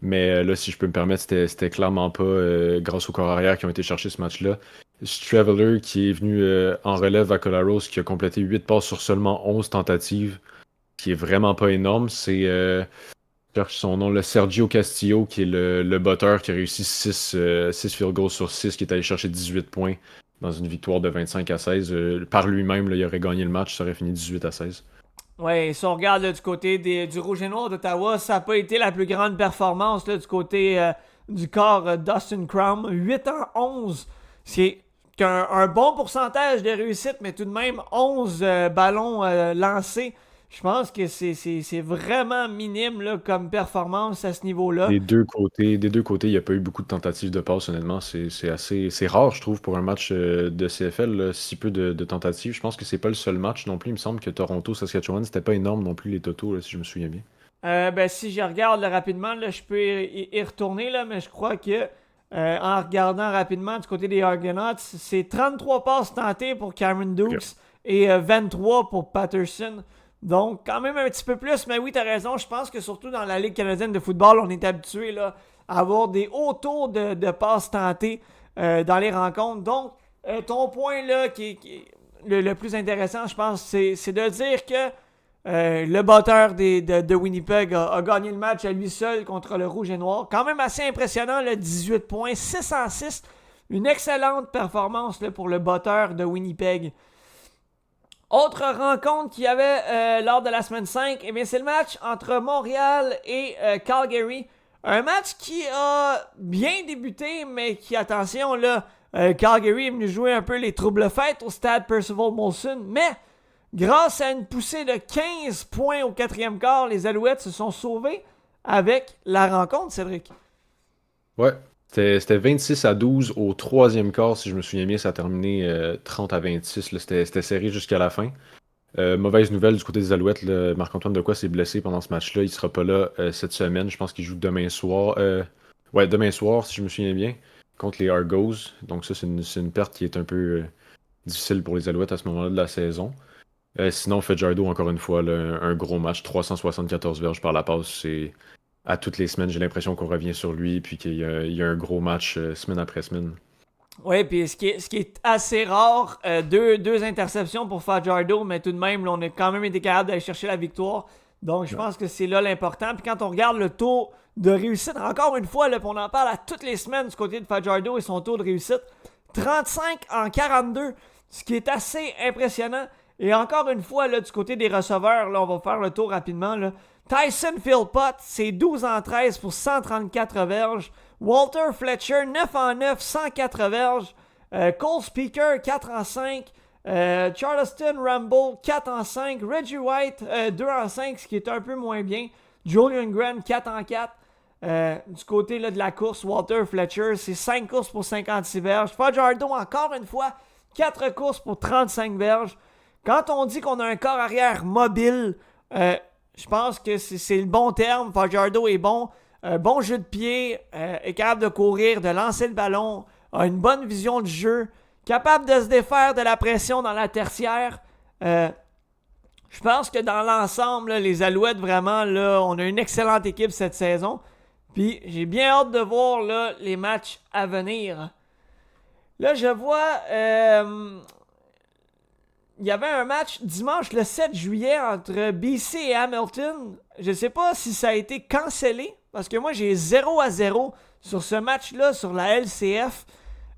Mais là, si je peux me permettre, c'était clairement pas grâce au corps arrière qui ont été chercher ce match-là. Straveller qui est venu en relève à Colaros, qui a complété 8 passes sur seulement 11 tentatives, qui est vraiment pas énorme. C'est cherche son nom, le Sergio Castillo, qui est le botteur qui a réussi 6 field goals sur 6, qui est allé chercher 18 points dans une victoire de 25-16. Par lui-même, là, il aurait gagné le match, ça aurait fini 18-16. Ouais, si on regarde là, du côté du Rouge et Noir d'Ottawa, ça n'a pas été la plus grande performance là, du côté du corps Dustin Crum. 8-11, c'est un bon pourcentage de réussite, mais tout de même 11 ballons lancés. Je pense que c'est vraiment minime là, comme performance à ce niveau-là. Des deux côtés, il n'y a pas eu beaucoup de tentatives de passe, honnêtement. C'est rare, je trouve, pour un match de CFL, là, si peu de tentatives. Je pense que c'est pas le seul match non plus. Il me semble que Toronto-Saskatchewan, c'était pas énorme non plus les totaux, là, si je me souviens bien. Ben, si je regarde là, rapidement, là, je peux y retourner, là, mais je crois que en regardant rapidement du côté des Argonauts, c'est 33 passes tentées pour Cameron Dukes et 23 pour Patterson. Donc, quand même un petit peu plus, mais oui, t'as raison. Je pense que surtout dans la Ligue canadienne de football, on est habitué là, à avoir des hauts taux de passes tentées dans les rencontres. Donc, ton point là, qui le plus intéressant, je pense, c'est de dire que le batteur de Winnipeg a gagné le match à lui seul contre le Rouge et Noir. Quand même assez impressionnant, le 18 points, 6-6. Une excellente performance là, pour le batteur de Winnipeg. Autre rencontre qu'il y avait lors de la semaine 5, eh bien, c'est le match entre Montréal et Calgary. Un match qui a bien débuté, mais qui, attention, là, Calgary est venu jouer un peu les troubles-fêtes au stade Percival Molson, mais grâce à une poussée de 15 points au 4e quart, les Alouettes se sont sauvés avec la rencontre, Cédric. Ouais, c'était 26-12 au 3e quart, si je me souviens bien, ça a terminé 30-26. Là, c'était serré jusqu'à la fin. Mauvaise nouvelle du côté des Alouettes, là, Marc-Antoine Dequoy s'est blessé pendant ce match-là. Il sera pas là cette semaine. Je pense qu'il joue demain soir. Demain soir, si je me souviens bien, contre les Argos. Donc ça, c'est une perte qui est un peu difficile pour les Alouettes à ce moment-là de la saison. Sinon, Fajardo, encore une fois, là, un gros match, 374 verges par la passe. C'est à toutes les semaines, j'ai l'impression qu'on revient sur lui, puis qu'il y a un gros match semaine après semaine. Oui, puis ce qui est assez rare, deux interceptions pour Fajardo, mais tout de même, là, on a quand même été capable d'aller chercher la victoire. Donc, je pense que c'est là l'important. Puis quand on regarde le taux de réussite, encore une fois, là, on en parle à toutes les semaines du côté de Fajardo et son taux de réussite, 35 en 42, ce qui est assez impressionnant. Et encore une fois, là, du côté des receveurs, là, on va faire le tour rapidement. Là. Tyson Philpott, c'est 12 en 13 pour 134 verges. Walter Fletcher, 9 en 9, 104 verges. Cole Speaker, 4 en 5. Charleston Rambo, 4 en 5. Reggie White, 2 en 5, ce qui est un peu moins bien. Julian Grant, 4 en 4. Du côté là, de la course, Walter Fletcher, c'est 5 courses pour 56 verges. Fajardo, encore une fois, 4 courses pour 35 verges. Quand on dit qu'on a un corps arrière mobile, je pense que c'est le bon terme. Fajardo est bon. Bon jeu de pied, est capable de courir, de lancer le ballon, a une bonne vision de jeu, capable de se défaire de la pression dans la tertiaire. Je pense que dans l'ensemble, là, les Alouettes, vraiment, là, on a une excellente équipe cette saison. Puis j'ai bien hâte de voir là, les matchs à venir. Là, je vois... il y avait un match dimanche le 7 juillet entre BC et Hamilton. Je ne sais pas si ça a été cancellé, parce que moi j'ai 0-0 sur ce match-là, sur la LCF.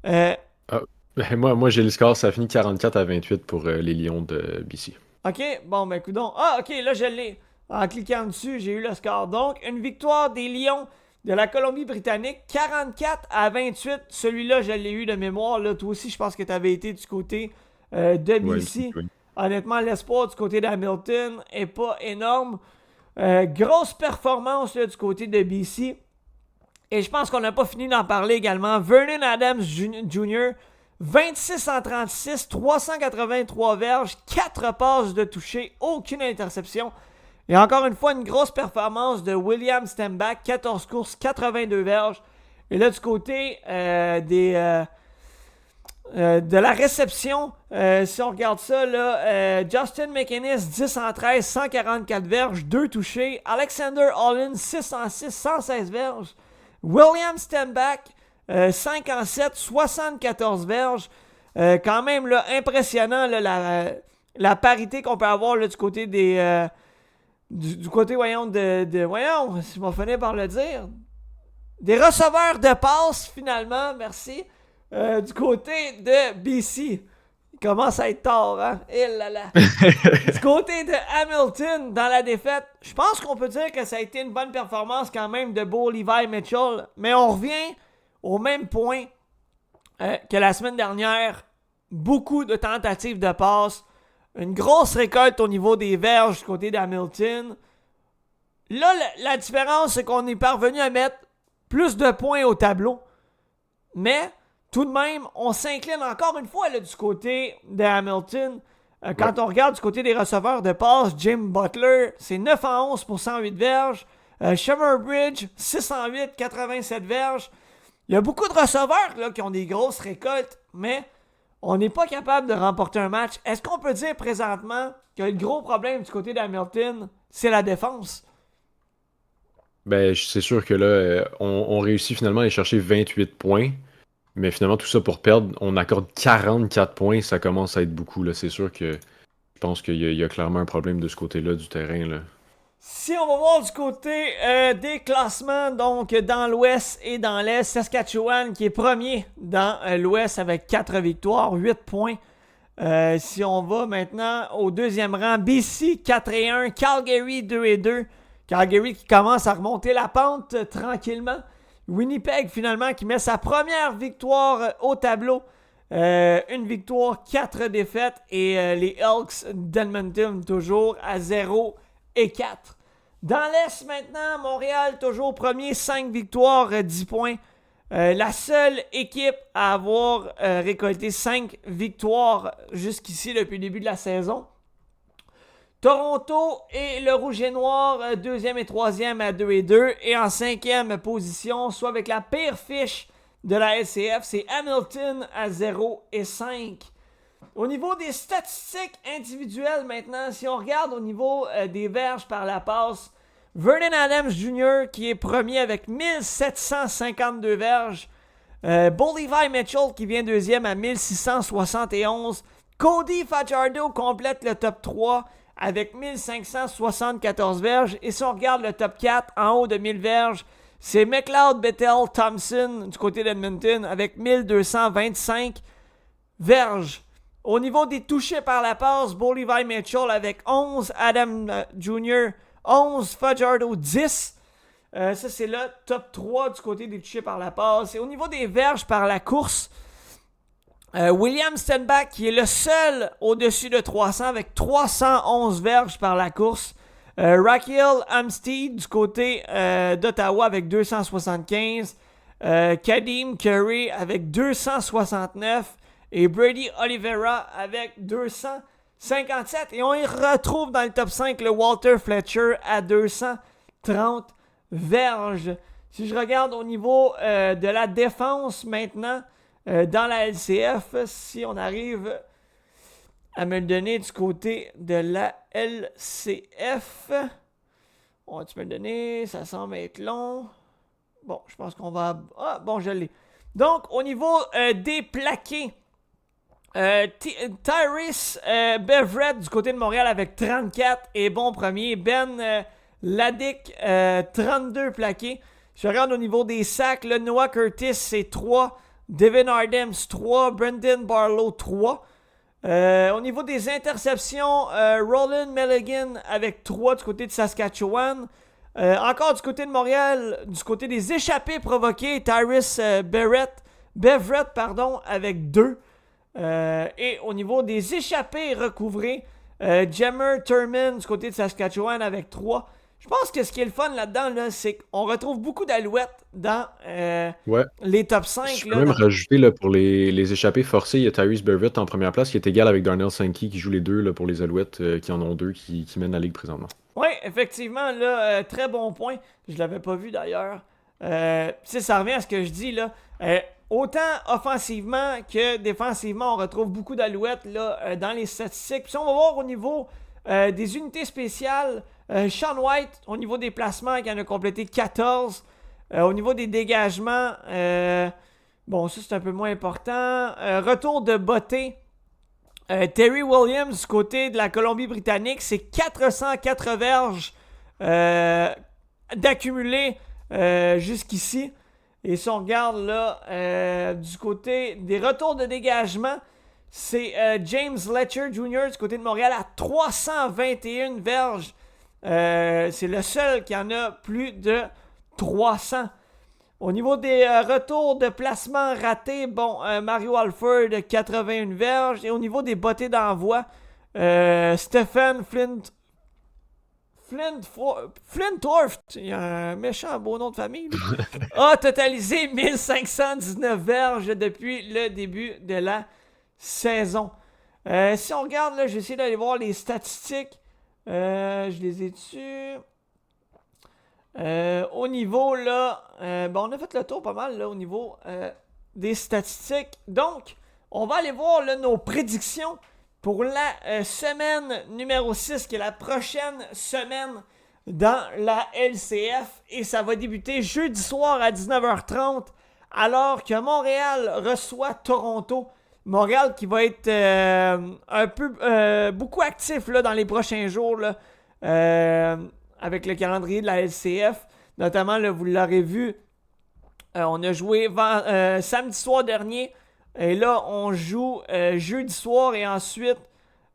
Moi j'ai le score, ça a fini 44-28 pour les Lions de BC. Ok, bon ben coudonc. Ah ok, là je l'ai. En cliquant dessus, j'ai eu le score. Donc, une victoire des Lions de la Colombie-Britannique, 44-28. Celui-là, je l'ai eu de mémoire. Là, toi aussi, je pense que tu avais été du côté... de BC. Oui. Honnêtement, l'espoir du côté d'Hamilton est pas énorme. Grosse performance là, du côté de BC. Et je pense qu'on n'a pas fini d'en parler également. Vernon Adams Jr., 26 en 36, 383 verges, 4 passes de toucher, aucune interception. Et encore une fois, une grosse performance de William Stenbach, 14 courses, 82 verges. Et là, du côté de la réception, si on regarde ça, là, Justin McInnes, 10 en 13, 144 verges, 2 touchés. Alexander Hollins, 6 en 6, 116 verges. William Stenbach, 5 en 7, 74 verges. Quand même là, impressionnant là, la parité qu'on peut avoir là, du côté des du côté, voyons, voyons, si je m'en finis par le dire, des receveurs de passes, finalement, merci, du côté de BC. Il commence à être tard, hein? Et là là. Du côté de Hamilton, dans la défaite, je pense qu'on peut dire que ça a été une bonne performance quand même de Bo Levi Mitchell, mais on revient au même point que la semaine dernière. Beaucoup de tentatives de passe, une grosse récolte au niveau des verges du côté d'Hamilton. Là, la différence, c'est qu'on est parvenu à mettre plus de points au tableau. Mais, tout de même, on s'incline encore une fois là, du côté de Hamilton. Quand on regarde du côté des receveurs de passe, Jim Butler, c'est 9 en 11 pour 108 verges. Trevor Bridge, 6 en 8, 87 verges. Il y a beaucoup de receveurs là, qui ont des grosses récoltes, mais on n'est pas capable de remporter un match. Est-ce qu'on peut dire présentement que le gros problème du côté d'Hamilton, c'est la défense? Ben, c'est sûr que là, on réussit finalement à aller chercher 28 points. Mais finalement, tout ça pour perdre, on accorde 44 points. Ça commence à être beaucoup. Là. C'est sûr que je pense qu'il y a clairement un problème de ce côté-là du terrain. Là. Si on va voir du côté des classements, donc dans l'Ouest et dans l'Est, Saskatchewan qui est premier dans l'Ouest avec 4 victoires, 8 points. Si on va maintenant au deuxième rang, BC 4-1, Calgary 2-2. Calgary qui commence à remonter la pente tranquillement. Winnipeg finalement qui met sa première victoire au tableau. Une victoire, 4 défaites et les Elks d'Edmonton toujours à 0 et 4. Dans l'Est maintenant, Montréal toujours premier, 5 victoires, 10 points. La seule équipe à avoir récolté 5 victoires jusqu'ici depuis le début de la saison. Toronto et le Rouge et Noir, deuxième et troisième à 2-2. Et en cinquième position, soit avec la pire fiche de la LCF, c'est Hamilton à 0-5. Au niveau des statistiques individuelles maintenant, si on regarde au niveau des verges par la passe, Vernon Adams Jr. qui est premier avec 1752 verges. Bo Levi Mitchell qui vient deuxième à 1671. Cody Fajardo complète le top 3 avec 1574 verges. Et si on regarde le top 4 en haut de 1000 verges, c'est McLeod Bethel Thompson du côté d'Edmonton avec 1225 verges. Au niveau des touchés par la passe, Bo Levi Mitchell avec 11, Adam Jr. 11, Fajardo 10. Ça, c'est le top 3 du côté des touchés par la passe. Et au niveau des verges par la course, William Stenbach qui est le seul au-dessus de 300 avec 311 verges par la course. Raquel Amstead du côté d'Ottawa avec 275. Kadeem Curry avec 269. Et Brady Oliveira avec 257. Et on y retrouve dans le top 5 le Walter Fletcher à 230 verges. Si je regarde au niveau de la défense maintenant, dans la LCF, si on arrive à me le donner du côté de la LCF, tu me le donner, ça semble être long. Bon, je pense qu'on va... Ah, bon, je l'ai. Donc, au niveau des plaqués, Tyrese Beverett du côté de Montréal avec 34 est bon premier. Ben Ladick 32 plaqués. Je regarde au niveau des sacs, le Noah Curtis c'est 3, Devin Ardems 3, Brendan Barlow 3. Au niveau des interceptions, Roland Milligan avec 3 du côté de Saskatchewan. Encore du côté de Montréal, du côté des échappées provoquées, Tyrese Beverett avec 2. Et au niveau des échappées recouvrées, Jammer Turman du côté de Saskatchewan avec 3. Je pense que ce qui est le fun là-dedans, là, c'est qu'on retrouve beaucoup d'alouettes dans les top 5. Je peux même rajouter là, pour les échappées forcées, il y a Tyrese Beverett en première place qui est égal avec Darnell Sankey qui joue les deux là, pour les alouettes qui en ont 2 qui mènent la ligue présentement. Oui, effectivement, là, très bon point. Je l'avais pas vu d'ailleurs. Ça revient à ce que je dis là. Autant offensivement que défensivement, on retrouve beaucoup d'alouettes là, dans les statistiques. Puis si on va voir au niveau des unités spéciales, Sean White, au niveau des placements, qui en a complété 14. Au niveau des dégagements, bon, ça c'est un peu moins important. Retour de beauté. Terry Williams, du côté de la Colombie-Britannique, c'est 404 verges d'accumuler jusqu'ici. Et si on regarde là, du côté des retours de dégagement, c'est James Letcher Jr. du côté de Montréal à 321 verges. C'est le seul qui en a plus de 300. Au niveau des retours de placement ratés, bon, Mario Alford, 81 verges. Et au niveau des bottées d'envoi, Stephen Flintorf, il y a un méchant beau nom de famille, a totalisé 1519 verges depuis le début de la saison. Si on regarde, là, j'essaie d'aller voir les statistiques. Je les ai dessus. Au niveau, là, bon, on a fait le tour pas mal, là, au niveau des statistiques. Donc, on va aller voir, là, nos prédictions pour la semaine numéro 6, qui est la prochaine semaine dans la LCF. Et ça va débuter jeudi soir à 19h30, alors que Montréal reçoit Toronto. Montréal qui va être beaucoup actif là, dans les prochains jours là, avec le calendrier de la LCF. Notamment, là, vous l'aurez vu, on a joué samedi soir dernier. Et là, on joue jeudi soir et ensuite,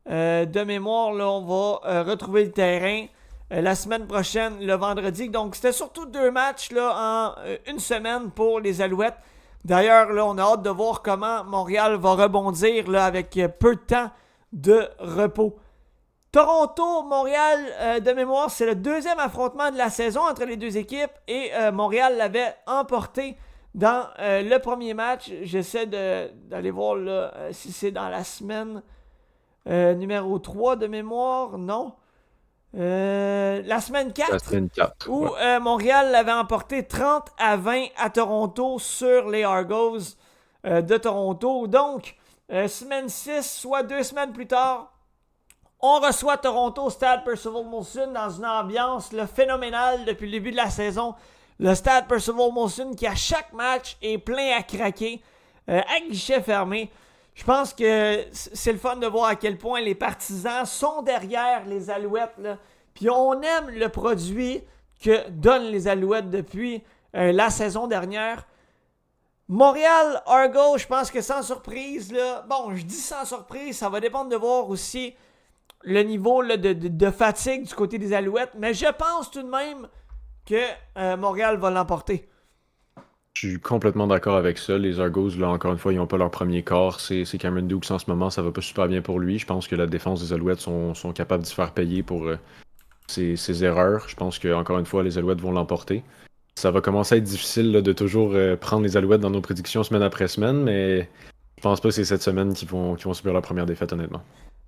de mémoire, là, on va retrouver le terrain la semaine prochaine, le vendredi. Donc, c'était surtout 2 matchs là, en une semaine pour les Alouettes. D'ailleurs, là, on a hâte de voir comment Montréal va rebondir là, avec peu de temps de repos. Toronto-Montréal, de mémoire, c'est le 2e affrontement de la saison entre les deux équipes et Montréal l'avait emporté dans le premier match. J'essaie d'aller voir là, si c'est dans la semaine numéro 3 de mémoire. Non. La semaine 4, La semaine 4. où Ouais. Montréal l'avait emporté 30-20 à Toronto sur les Argos de Toronto. Donc, semaine 6, soit 2 semaines plus tard, on reçoit Toronto au stade Percival Molson dans une ambiance là, phénoménale depuis le début de la saison. Le stade Percival Molson qui à chaque match est plein à craquer, à guichet fermé. Je pense que c'est le fun de voir à quel point les partisans sont derrière les Alouettes. Là. Puis on aime le produit que donnent les Alouettes depuis la saison dernière. Montréal, Argo, je pense que sans surprise, là, bon, je dis sans surprise, ça va dépendre de voir aussi le niveau là, de fatigue du côté des Alouettes. Mais je pense tout de même que Montréal va l'emporter. Je suis complètement d'accord avec ça. Les Argos, là, encore une fois, ils n'ont pas leur premier quart. C'est Cameron Dukes en ce moment, ça va pas super bien pour lui. Je pense que la défense des Alouettes sont capables de se faire payer pour ses erreurs. Je pense que encore une fois, les Alouettes vont l'emporter. Ça va commencer à être difficile là, de toujours prendre les Alouettes dans nos prédictions semaine après semaine, mais je pense pas que c'est cette semaine qu'ils vont subir leur première défaite, honnêtement.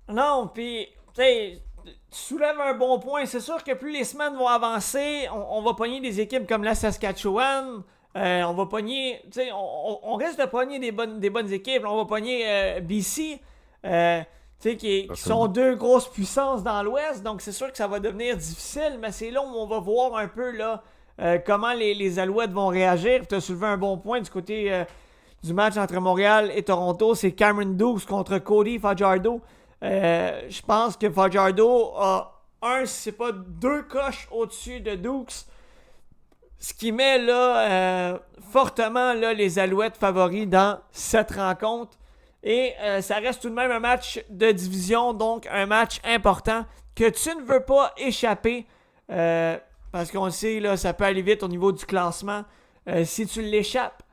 Non, puis, tu sais, tu soulèves un bon point. C'est sûr que plus les semaines vont avancer, on va pogner des équipes comme la Saskatchewan. On va pogner, tu sais, on risque de pogner des bonnes équipes. On va pogner BC, tu sais, qui sont 2 grosses puissances dans l'Ouest. Donc, c'est sûr que ça va devenir difficile, mais c'est là où on va voir un peu là, comment les Alouettes vont réagir. Tu as soulevé un bon point du côté du match entre Montréal et Toronto. C'est Cameron Dukes contre Cody Fajardo. Je pense que Fajardo a si c'est pas 2 coches au-dessus de Dukes. Ce qui met là, fortement là, les Alouettes favoris dans cette rencontre. Et ça reste tout de même un match de division, donc un match important que tu ne veux pas échapper. Parce qu'on le sait, là, ça peut aller vite au niveau du classement si tu l'échappes.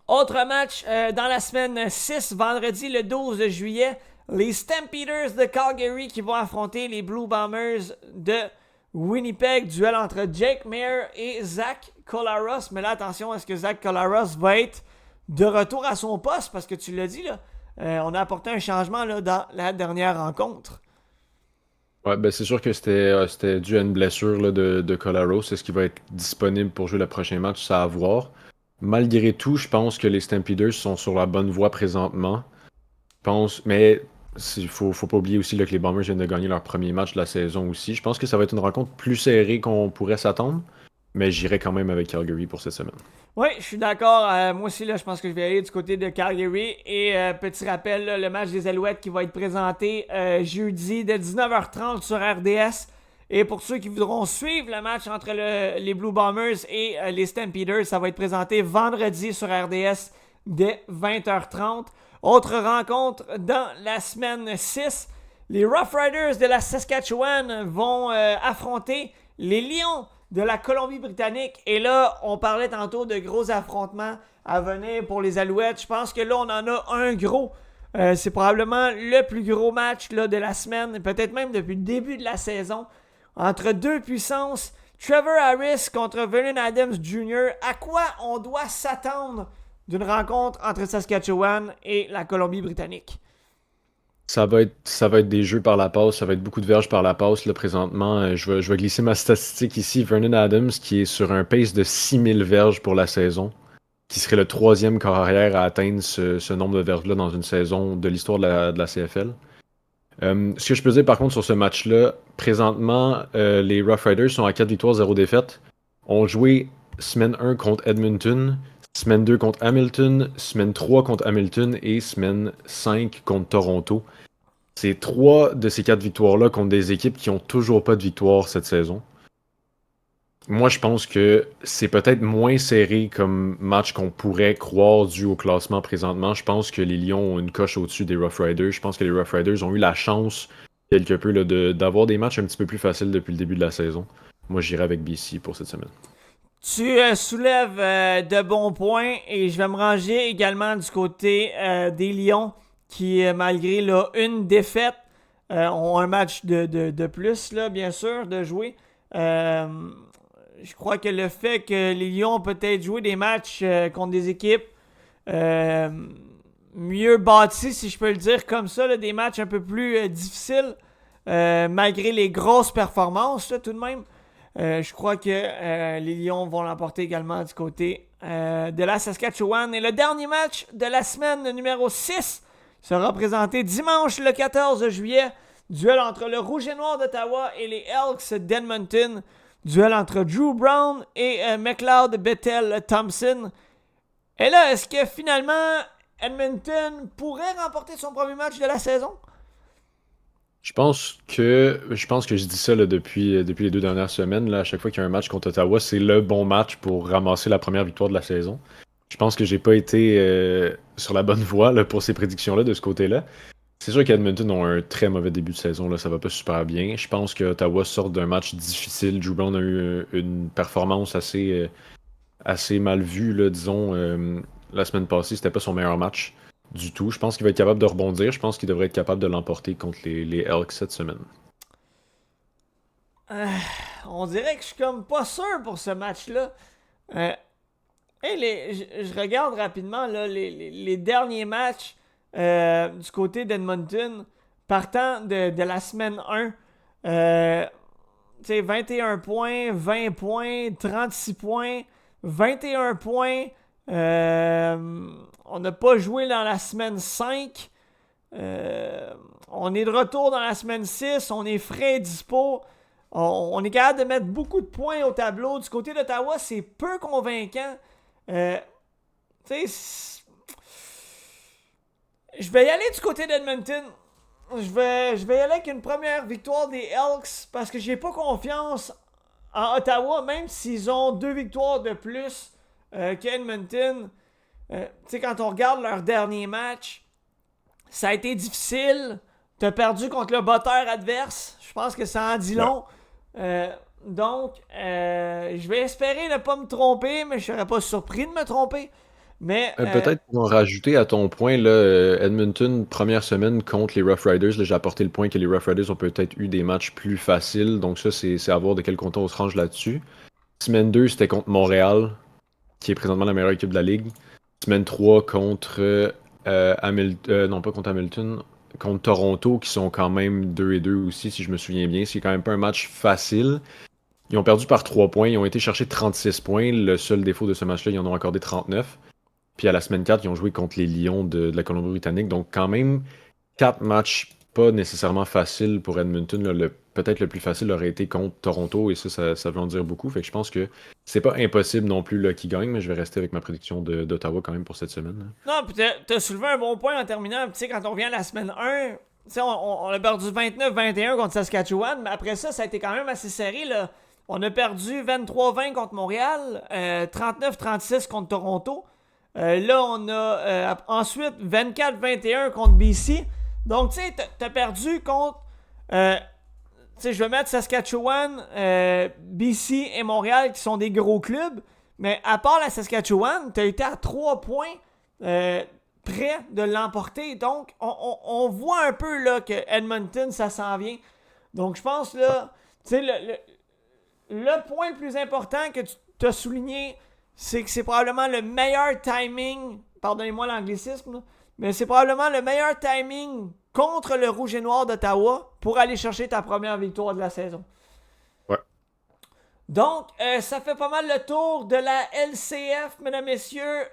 Autre match dans la semaine 6, vendredi le 12 juillet. Les Stampeders de Calgary qui vont affronter les Blue Bombers de Winnipeg. Duel entre Jake Maier et Zach Collaros. Mais là, attention, est-ce que Zach Collaros va être de retour à son poste? Parce que tu l'as dit, là, on a apporté un changement là, dans la dernière rencontre. Ouais, ben c'est sûr que c'était dû à une blessure là, de Collaros. C'est ce qui va être disponible pour jouer le prochain match, ça à voir. Malgré tout, je pense que les Stampeders sont sur la bonne voie présentement. Mais il faut pas oublier aussi là, que les Bombers viennent de gagner leur premier match de la saison aussi. Je pense que ça va être une rencontre plus serrée qu'on pourrait s'attendre. Mais j'irai quand même avec Calgary pour cette semaine. Oui, je suis d'accord. Moi aussi, là, je pense que je vais aller du côté de Calgary. Et petit rappel, là, le match des Alouettes qui va être présenté jeudi dès 19h30 sur RDS Et pour ceux qui voudront suivre le match entre les Blue Bombers et les Stampeders, ça va être présenté vendredi sur RDS dès 20h30. Autre rencontre dans la semaine 6, les Rough Riders de la Saskatchewan vont affronter les Lions de la Colombie-Britannique. Et là, on parlait tantôt de gros affrontements à venir pour les Alouettes. Je pense que là, on en a un gros. C'est probablement le plus gros match là, de la semaine, peut-être même depuis le début de la saison. Entre deux puissances, Trevor Harris contre Vernon Adams Jr. À quoi on doit s'attendre d'une rencontre entre Saskatchewan et la Colombie-Britannique? Ça va être des jeux par la passe, ça va être beaucoup de verges par la passe. Là, présentement, je vais glisser ma statistique ici. Vernon Adams, qui est sur un pace de 6000 verges pour la saison, qui serait le 3e corps arrière à atteindre ce nombre de verges-là dans une saison de l'histoire de la CFL. Ce que je peux dire par contre sur ce match-là, présentement, les Rough Riders sont à 4 victoires, 0 défaites. Ont joué semaine 1 contre Edmonton, semaine 2 contre Hamilton, semaine 3 contre Hamilton et semaine 5 contre Toronto. C'est 3 de ces 4 victoires-là contre des équipes qui ont toujours pas de victoire cette saison. Moi, je pense que c'est peut-être moins serré comme match qu'on pourrait croire dû au classement présentement. Je pense que les Lions ont une coche au-dessus des Rough Riders. Je pense que les Rough Riders ont eu la chance, quelque peu, là, d'avoir des matchs un petit peu plus faciles depuis le début de la saison. Moi, j'irai avec BC pour cette semaine. Tu soulèves de bons points et je vais me ranger également du côté des Lions qui, malgré là, une défaite, ont un match de plus, là, bien sûr, de jouer. Je crois que le fait que les Lions ont peut-être joué des matchs contre des équipes mieux bâties, si je peux le dire comme ça, là, des matchs un peu plus difficiles, malgré les grosses performances, là, tout de même. Je crois que les Lions vont l'emporter également du côté de la Saskatchewan. Et le dernier match de la semaine numéro 6 sera présenté dimanche le 14 juillet. Duel entre le Rouge et Noir d'Ottawa et les Elks d'Edmonton. Duel entre Drew Brown et McLeod Bethel-Thompson. Et là, est-ce que finalement Edmonton pourrait remporter son premier match de la saison? Je pense que je dis ça là, depuis les 2 dernières semaines. Là, à chaque fois qu'il y a un match contre Ottawa, c'est le bon match pour ramasser la première victoire de la saison. Je pense que j'ai pas été sur la bonne voie là, pour ces prédictions-là de ce côté-là. C'est sûr qu'Edmonton ont un très mauvais début de saison, là, ça va pas super bien. Je pense que Ottawa sort d'un match difficile. Drew Brown a eu une performance assez mal vue, là, disons. La semaine passée, c'était pas son meilleur match du tout. Je pense qu'il va être capable de rebondir. Je pense qu'il devrait être capable de l'emporter contre les Elks cette semaine. On dirait que je suis comme pas sûr pour ce match-là. Je regarde rapidement là, les derniers matchs du côté d'Edmonton partant de la semaine 1. 21 points, 20 points, 36 points, 21 points. On n'a pas joué dans la semaine 5. On est de retour dans la semaine 6. On est frais et dispo. On est capable de mettre beaucoup de points au tableau. Du côté d'Ottawa, c'est peu convaincant. Je vais y aller du côté d'Edmonton. Je vais y aller avec une première victoire des Elks parce que j'ai pas confiance en Ottawa, même s'ils ont 2 victoires de plus qu'Edmonton. Quand on regarde leur dernier match, ça a été difficile. T'as perdu contre le botteur adverse. Je pense que ça en dit long. Donc, je vais espérer ne pas me tromper, mais je serais pas surpris de me tromper. Mais peut-être pour en rajouter à ton point, là, Edmonton, première semaine contre les Rough Riders, là, j'ai apporté le point que les Rough Riders ont peut-être eu des matchs plus faciles. Donc ça, c'est à voir de quel côté on se range là-dessus. Semaine 2, c'était contre Montréal, qui est présentement la meilleure équipe de la Ligue. Semaine 3 contre Hamilton, non pas contre Hamilton, contre Toronto, qui sont quand même 2-2 aussi, si je me souviens bien. C'est quand même pas un match facile. Ils ont perdu par 3 points, ils ont été chercher 36 points. Le seul défaut de ce match-là, ils en ont accordé 39. Puis à la semaine 4, ils ont joué contre les Lions de la Colombie-Britannique. Donc quand même, 4 matchs pas nécessairement faciles pour Edmonton. Là, peut-être le plus facile aurait été contre Toronto, et ça veut en dire beaucoup. Fait que je pense que c'est pas impossible non plus là, qu'ils gagnent, mais je vais rester avec ma prédiction d'Ottawa quand même pour cette semaine. Non, puis t'as soulevé un bon point en terminant. Tu sais, quand on revient à la semaine 1, on a perdu 29-21 contre Saskatchewan, mais après ça, ça a été quand même assez serré, là. On a perdu 23-20 contre Montréal, 39-36 contre Toronto. Là, on a ensuite 24-21 contre BC. Donc, tu sais, t'as perdu contre... tu sais, je vais mettre Saskatchewan, BC et Montréal qui sont des gros clubs. Mais à part la Saskatchewan, t'as été à 3 points près de l'emporter. Donc, on voit un peu là, que Edmonton, ça s'en vient. Donc, je pense, là, tu sais, le point le plus important que tu as souligné, c'est que c'est probablement le meilleur timing, pardonnez-moi l'anglicisme, là, mais c'est probablement le meilleur timing contre le Rouge et Noir d'Ottawa pour aller chercher ta première victoire de la saison. Ouais. Donc, ça fait pas mal le tour de la LCF, mesdames, messieurs.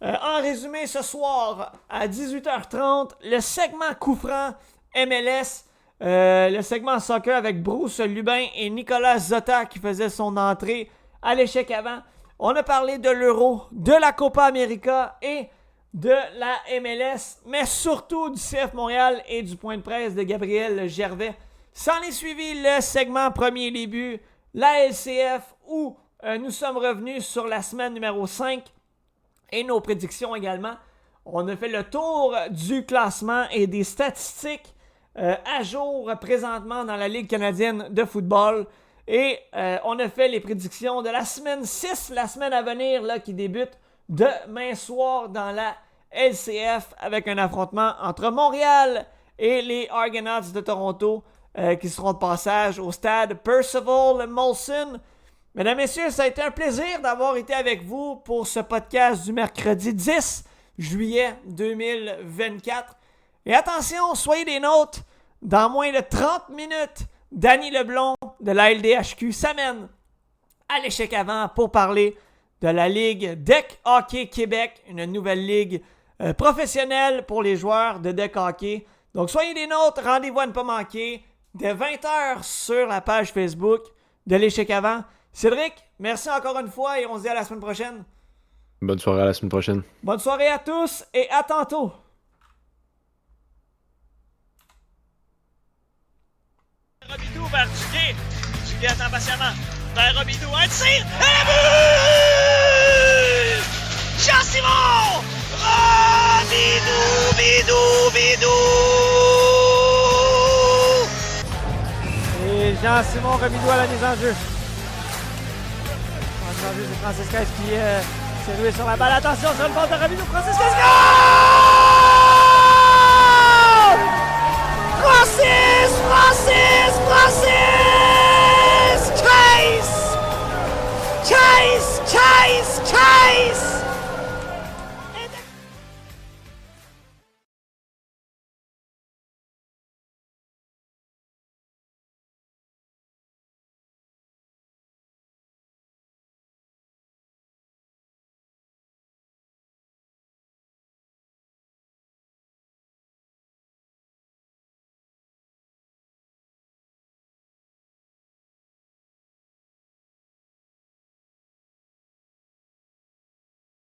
En résumé, ce soir, à 18h30, le segment coup franc MLS, le segment soccer avec Bruce Lubin et Nicolas Zotta qui faisait son entrée à l'échec avant. On a parlé de l'Euro, de la Copa América et de la MLS, mais surtout du CF Montréal et du point de presse de Gabriel Gervais. S'en est suivi le segment premier début, la LCF, où nous sommes revenus sur la semaine numéro 5 et nos prédictions également. On a fait le tour du classement et des statistiques à jour présentement dans la Ligue canadienne de football. Et on a fait les prédictions de la semaine 6, la semaine à venir, là, qui débute demain soir dans la LCF avec un affrontement entre Montréal et les Argonauts de Toronto qui seront de passage au stade Percival Molson. Mesdames, messieurs, ça a été un plaisir d'avoir été avec vous pour ce podcast du mercredi 10 juillet 2024. Et attention, soyez des nôtres, dans moins de 30 minutes, Danny Leblond de la LDHQ s'amène à l'échec avant pour parler de la Ligue Deck Hockey Québec, une nouvelle ligue professionnelle pour les joueurs de deck hockey. Donc soyez des nôtres, rendez-vous à ne pas manquer, dès 20h sur la page Facebook de l'échec avant. Cédric, merci encore une fois et on se dit à la semaine prochaine. Bonne soirée, à la semaine prochaine. Bonne soirée à tous et à tantôt. Robidoux vers Duguay. Duguay attend patiemment. Vers Robidoux, un tir! Et le but! Jean-Simon! Robidoux, Bidou! Et Jean-Simon Robidoux à la mise en jeu. La mise en jeu, c'est Franciscaise qui s'est roué sur la balle. Attention sur le bord de Robidoux. Franciscaise! Goal! Francis! Chase!